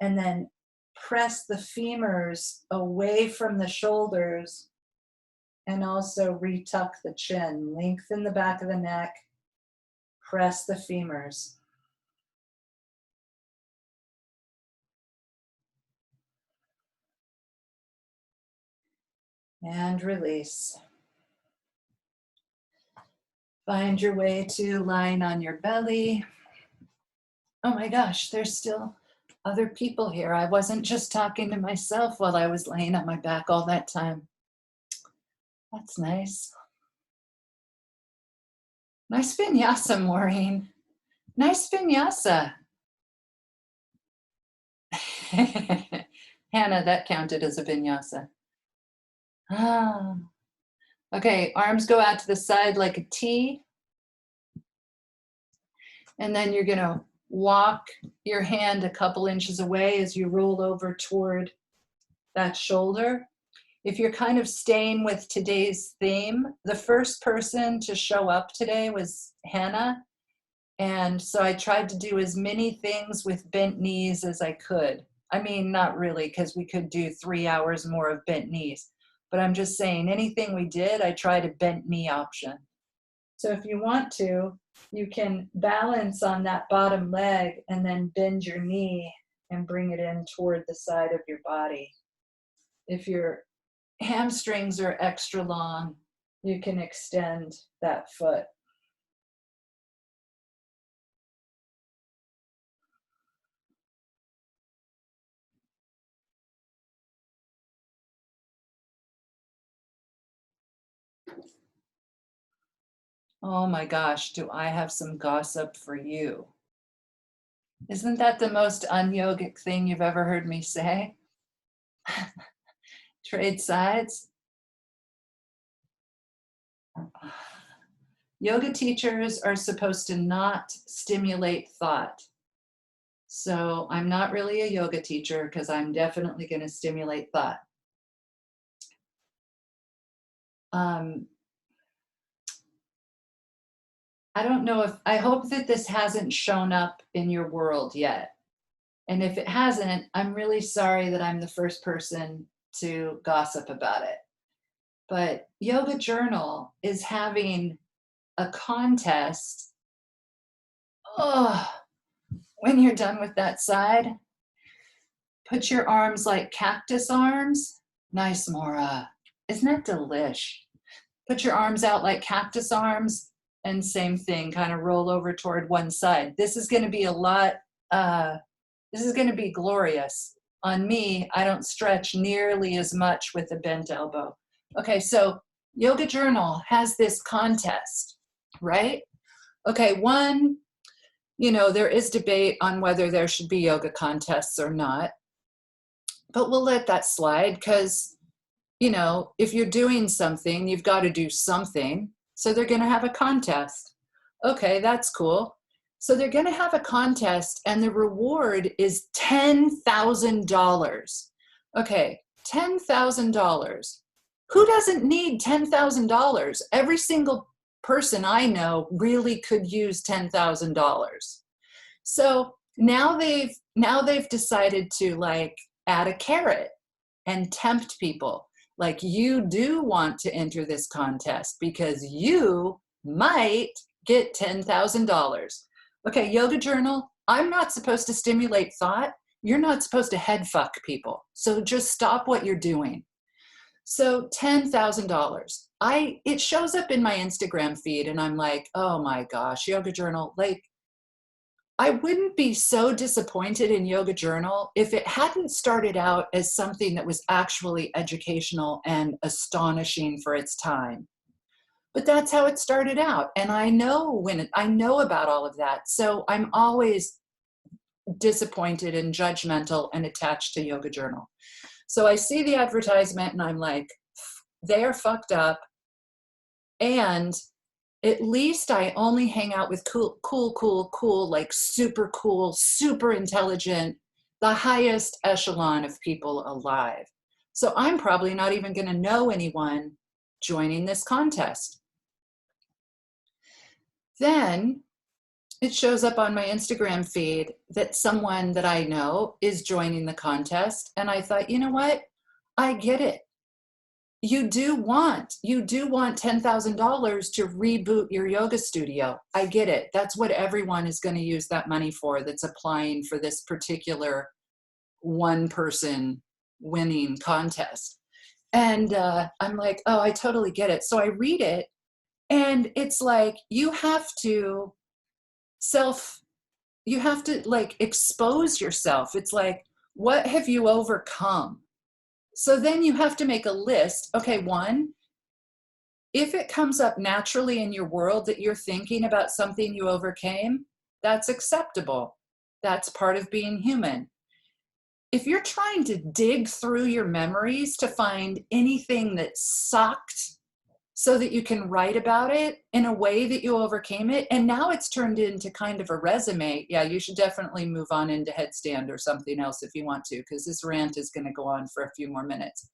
And then press the femurs away from the shoulders and also retuck the chin. Lengthen the back of the neck, press the femurs. And release. Find your way to lying on your belly. Oh my gosh, there's still other people here. I wasn't just talking to myself while I was laying on my back all that time. That's nice. Nice vinyasa, Maureen. Nice vinyasa. Hannah, that counted as a vinyasa. Ah. Okay, arms go out to the side like a T. And then you're gonna walk your hand a couple inches away as you roll over toward that shoulder. If you're kind of staying with today's theme, the first person to show up today was Hannah. And so I tried to do as many things with bent knees as I could. I mean, not really, because we could do 3 hours more of bent knees. But I'm just saying, anything we did, I tried a bent knee option. So if you want to, you can balance on that bottom leg and then bend your knee and bring it in toward the side of your body. If your hamstrings are extra long, you can extend that foot. Oh my gosh, do I have some gossip for you? Isn't that the most un-yogic thing you've ever heard me say? Trade sides? Yoga teachers are supposed to not stimulate thought. So I'm not really a yoga teacher because I'm definitely going to stimulate thought. I don't know if, I hope that this hasn't shown up in your world yet. And if it hasn't, I'm really sorry that I'm the first person to gossip about it. But Yoga Journal is having a contest. Oh, when you're done with that side, put your arms like cactus arms. Nice, Maura. Isn't that delish? Put your arms out like cactus arms and same thing, kind of roll over toward one side. This is going to be a lot, this is going to be glorious. On me, I don't stretch nearly as much with a bent elbow. Okay, so Yoga Journal has this contest, right? Okay, one, you know, there is debate on whether there should be yoga contests or not, but we'll let that slide because, you know, if you're doing something, you've got to do something. So they're going to have a contest. Okay, that's cool. So they're going to have a contest and the reward is $10,000. Okay, $10,000. Who doesn't need $10,000? Every single person I know really could use $10,000. So now they've decided to like add a carrot and tempt people. Like, you do want to enter this contest because you might get $10,000. Okay, Yoga Journal, I'm not supposed to stimulate thought. You're not supposed to head fuck people. So just stop what you're doing. So $10,000. It shows up in my Instagram feed and I'm like, oh my gosh, Yoga Journal, like, I wouldn't be so disappointed in Yoga Journal if it hadn't started out as something that was actually educational and astonishing for its time. But that's how it started out. And I know I know about all of that. So I'm always disappointed and judgmental and attached to Yoga Journal. So I see the advertisement and I'm like, they're fucked up. And at least I only hang out with cool, like super cool, super intelligent, the highest echelon of people alive. So I'm probably not even going to know anyone joining this contest. Then it shows up on my Instagram feed that someone that I know is joining the contest. And I thought, you know what? I get it. You do want $10,000 to reboot your yoga studio. I get it. That's what everyone is going to use that money for that's applying for this particular one person winning contest. And I'm like, oh, I totally get it. So I read it, and it's like, you have to like expose yourself. It's like, what have you overcome? So then you have to make a list. Okay, one, if it comes up naturally in your world that you're thinking about something you overcame, that's acceptable. That's part of being human. If you're trying to dig through your memories to find anything that sucked so that you can write about it in a way that you overcame it, and now it's turned into kind of a resume, yeah, you should definitely move on into Headstand or something else if you want to, because this rant is going to go on for a few more minutes.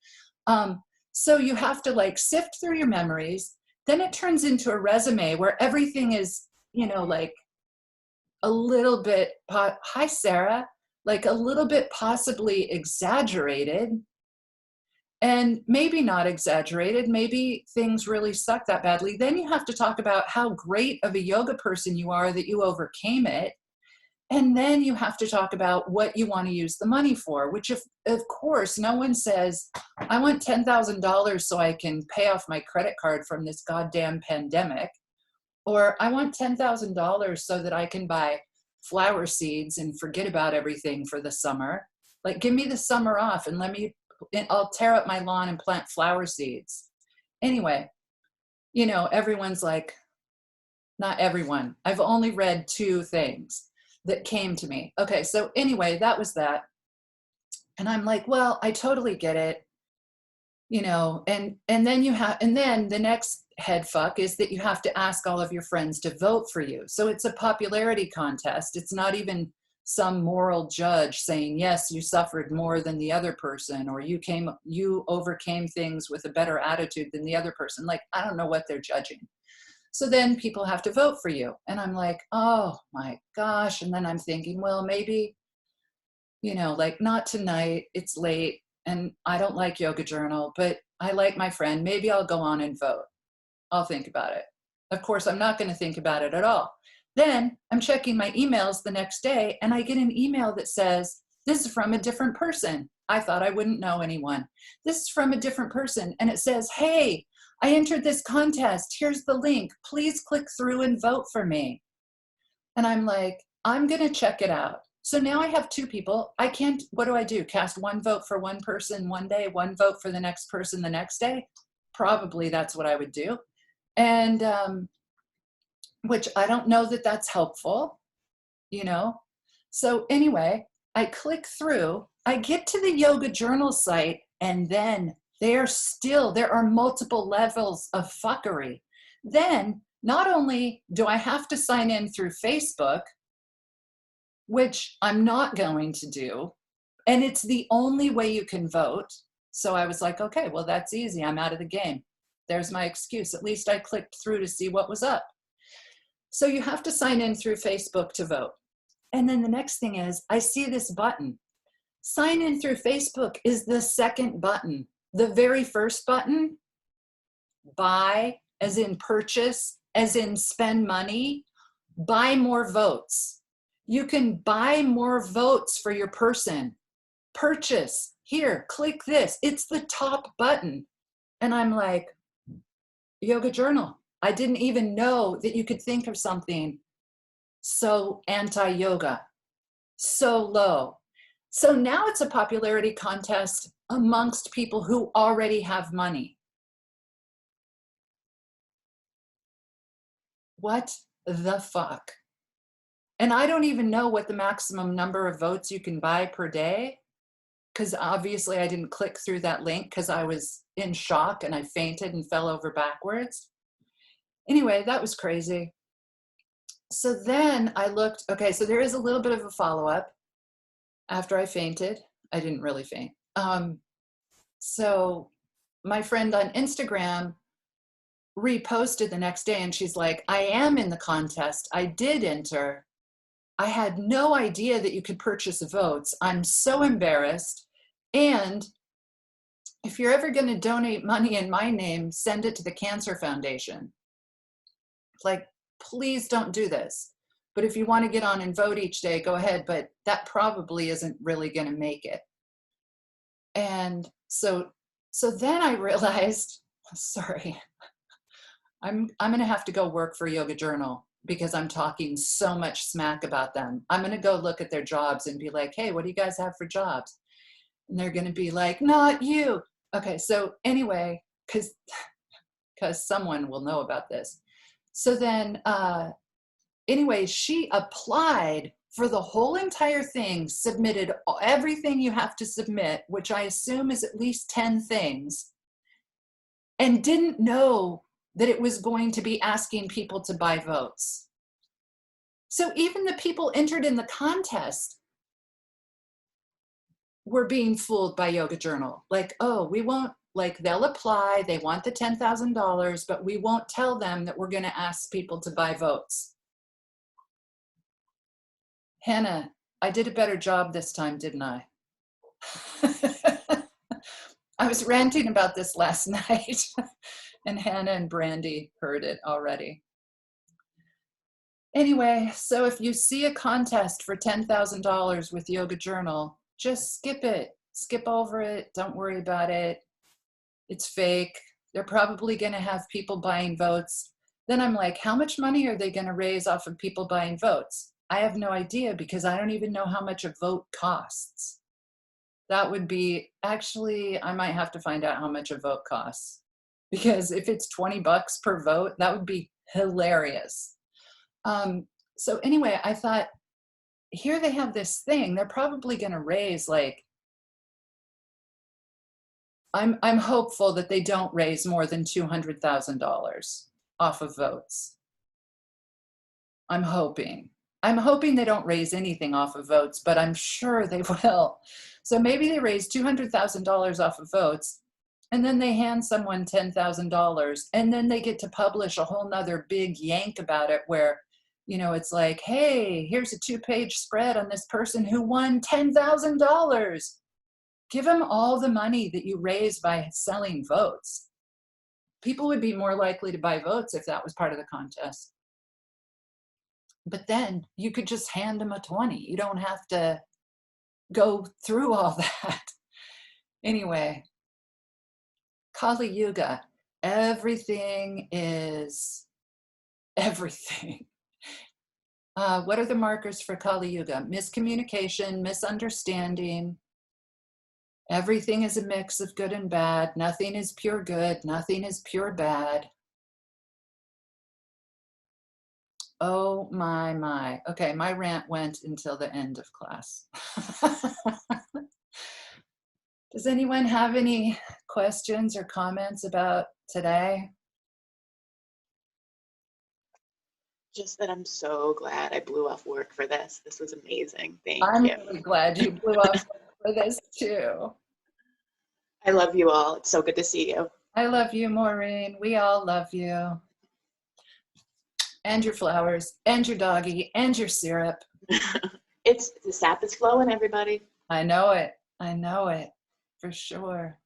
So you have to like sift through your memories. Then it turns into a resume where everything is, like a little bit, hi, Sarah, like a little bit possibly exaggerated, and maybe not exaggerated. Maybe things really suck that badly. Then you have to talk about how great of a yoga person you are that you overcame it. And then you have to talk about what you want to use the money for, which of course, no one says, I want $10,000 so I can pay off my credit card from this goddamn pandemic. Or I want $10,000 so that I can buy flower seeds and forget about everything for the summer. Like, give me the summer off and I'll tear up my lawn and plant flower seeds. Anyway, everyone's like, not everyone. I've only read 2 things that came to me. Okay, so anyway, that was that. And I'm like, well, I totally get it. And then the next head fuck is that you have to ask all of your friends to vote for you. So it's a popularity contest. It's not even some moral judge saying, yes, you suffered more than the other person, or you overcame things with a better attitude than the other person. Like, I don't know what they're judging. So then people have to vote for you. And I'm like, oh my gosh. And then I'm thinking, well, maybe, like, not tonight, it's late, and I don't like Yoga Journal, but I like my friend. Maybe I'll go on and vote. I'll think about it. Of course, I'm not going to think about it at all. Then I'm checking my emails the next day, and I get an email that says, this is from a different person. I thought I wouldn't know anyone. This is from a different person. And it says, hey, I entered this contest. Here's the link. Please click through and vote for me. And I'm like, I'm going to check it out. So now I have 2 people. What do I do? Cast 1 vote for one person one day, 1 vote for the next person the next day? Probably that's what I would do. And which I don't know that that's helpful, So anyway, I click through, I get to the Yoga Journal site, and then there are multiple levels of fuckery. Then not only do I have to sign in through Facebook, which I'm not going to do, and it's the only way you can vote. So I was like, okay, well, that's easy. I'm out of the game. There's my excuse. At least I clicked through to see what was up. So you have to sign in through Facebook to vote. And then the next thing is, I see this button. Sign in through Facebook is the second button. The very first button, buy, as in purchase, as in spend money, buy more votes. You can buy more votes for your person. Purchase, here, click this. It's the top button. And I'm like, Yoga Journal. I didn't even know that you could think of something so anti-yoga, so low. So now it's a popularity contest amongst people who already have money. What the fuck? And I don't even know what the maximum number of votes you can buy per day, because obviously I didn't click through that link because I was in shock and I fainted and fell over backwards. Anyway, that was crazy. So then I looked, okay, so there is a little bit of a follow-up after I fainted. I didn't really faint. So my friend on Instagram reposted the next day and she's like, I am in the contest. I did enter. I had no idea that you could purchase votes. I'm so embarrassed. And if you're ever going to donate money in my name, send it to the Cancer Foundation. Like, please don't do this. But if you want to get on and vote each day, go ahead. But that probably isn't really going to make it. And so then I realized, sorry, I'm going to have to go work for Yoga Journal because I'm talking so much smack about them. I'm going to go look at their jobs and be like, hey, what do you guys have for jobs? And they're going to be like, not you. Okay, so anyway, because someone will know about this. So then, anyway, she applied for the whole entire thing, submitted everything you have to submit, which I assume is at least 10 things, and didn't know that it was going to be asking people to buy votes. So even the people entered in the contest were being fooled by Yoga Journal. Like, oh, we won't, like, they'll apply, they want the $10,000, but we won't tell them that we're going to ask people to buy votes. Hannah, I did a better job this time, didn't I? I was ranting about this last night, and Hannah and Brandy heard it already. Anyway, so if you see a contest for $10,000 with Yoga Journal, just skip it. Skip over it. Don't worry about it. It's fake. They're probably going to have people buying votes. Then I'm like, how much money are they going to raise off of people buying votes? I have no idea because I don't even know how much a vote costs. That would be, actually, I might have to find out how much a vote costs. Because if it's $20 per vote, that would be hilarious. So anyway, I thought, here they have this thing. They're probably going to raise, like, I'm hopeful that they don't raise more than $200,000 off of votes. I'm hoping they don't raise anything off of votes, but I'm sure they will. So maybe they raise $200,000 off of votes, and then they hand someone $10,000, and then they get to publish a whole nother big yank about it where, you know, it's like, hey, here's a 2-page spread on this person who won $10,000. Give them all the money that you raise by selling votes. People would be more likely to buy votes if that was part of the contest. But then you could just hand them a 20. You don't have to go through all that. Anyway, Kali Yuga, everything is everything. What are the markers for Kali Yuga? Miscommunication, misunderstanding. Everything is a mix of good and bad. Nothing is pure good. Nothing is pure bad. Oh my, my. Okay, my rant went until the end of class. Does anyone have any questions or comments about today? Just that I'm so glad I blew off work for this. This was amazing. Thank I'm you. really glad you blew up for this too. I love you all. It's so good to see you. I love you, Maureen. We all love you. And your flowers, and your doggy, and your syrup. It's the sap is flowing, everybody. I know it. I know it for sure.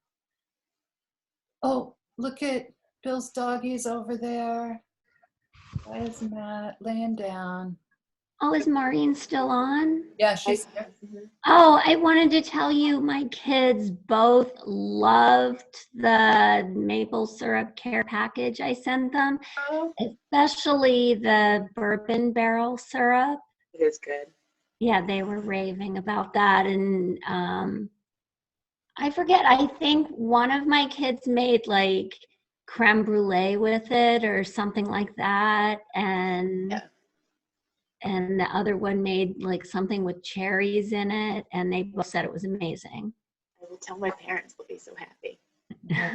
Oh, look at Bill's doggies over there. Why is Matt laying down? Oh, is Maureen still on? Yeah, she's here. Oh, I wanted to tell you my kids both loved the maple syrup care package I sent them, especially the bourbon barrel syrup. It is good. Yeah, they were raving about that. And I forget, I think one of my kids made like creme brulee with it or something like that. And Yeah. and the other one made like something with cherries in it, and they both said it was amazing. I will tell my parents. They'll be so happy.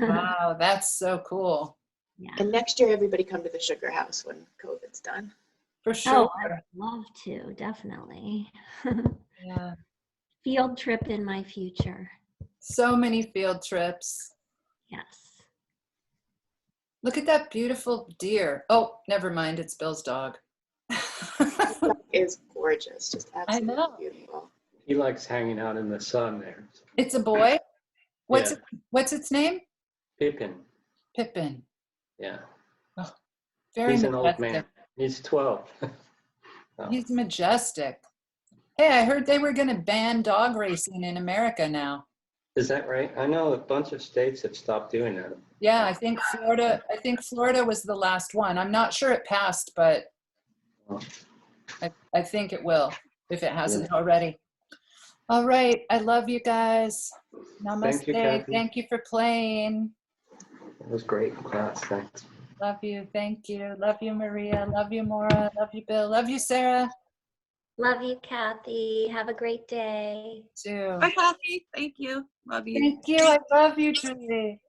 Wow, that's so cool. Yeah. And next year, everybody come to the Sugar House when COVID's done. For sure. Oh, I'd love to, definitely. Yeah. Field trip in my future. So many field trips. Yes. Look at that beautiful deer. Oh, never mind. It's Bill's dog. It is gorgeous, just absolutely know. beautiful. He likes hanging out in the sun there. It's a boy. Yeah. What's its name? Pippin. Pippin. Yeah. Very He's an old majestic. man. He's 12. Oh. He's majestic. Hey, I heard they were going to ban dog racing in America now. Is that right? I know a bunch of states have stopped doing that. Yeah, I think Florida was the last one. I'm not sure it passed, but Oh. I think it will if it hasn't already. All right. I love you guys. Namaste. Thank you, Kathy. Thank you for playing. It was great class. Thanks. Love you. Thank you. Love you, Maria. Love you, Maura. Love you, Bill. Love you, Sarah. Love you, Kathy. Have a great day. Too. Bye, Kathy. Thank you. Love you. Thank you. I love you, Julie.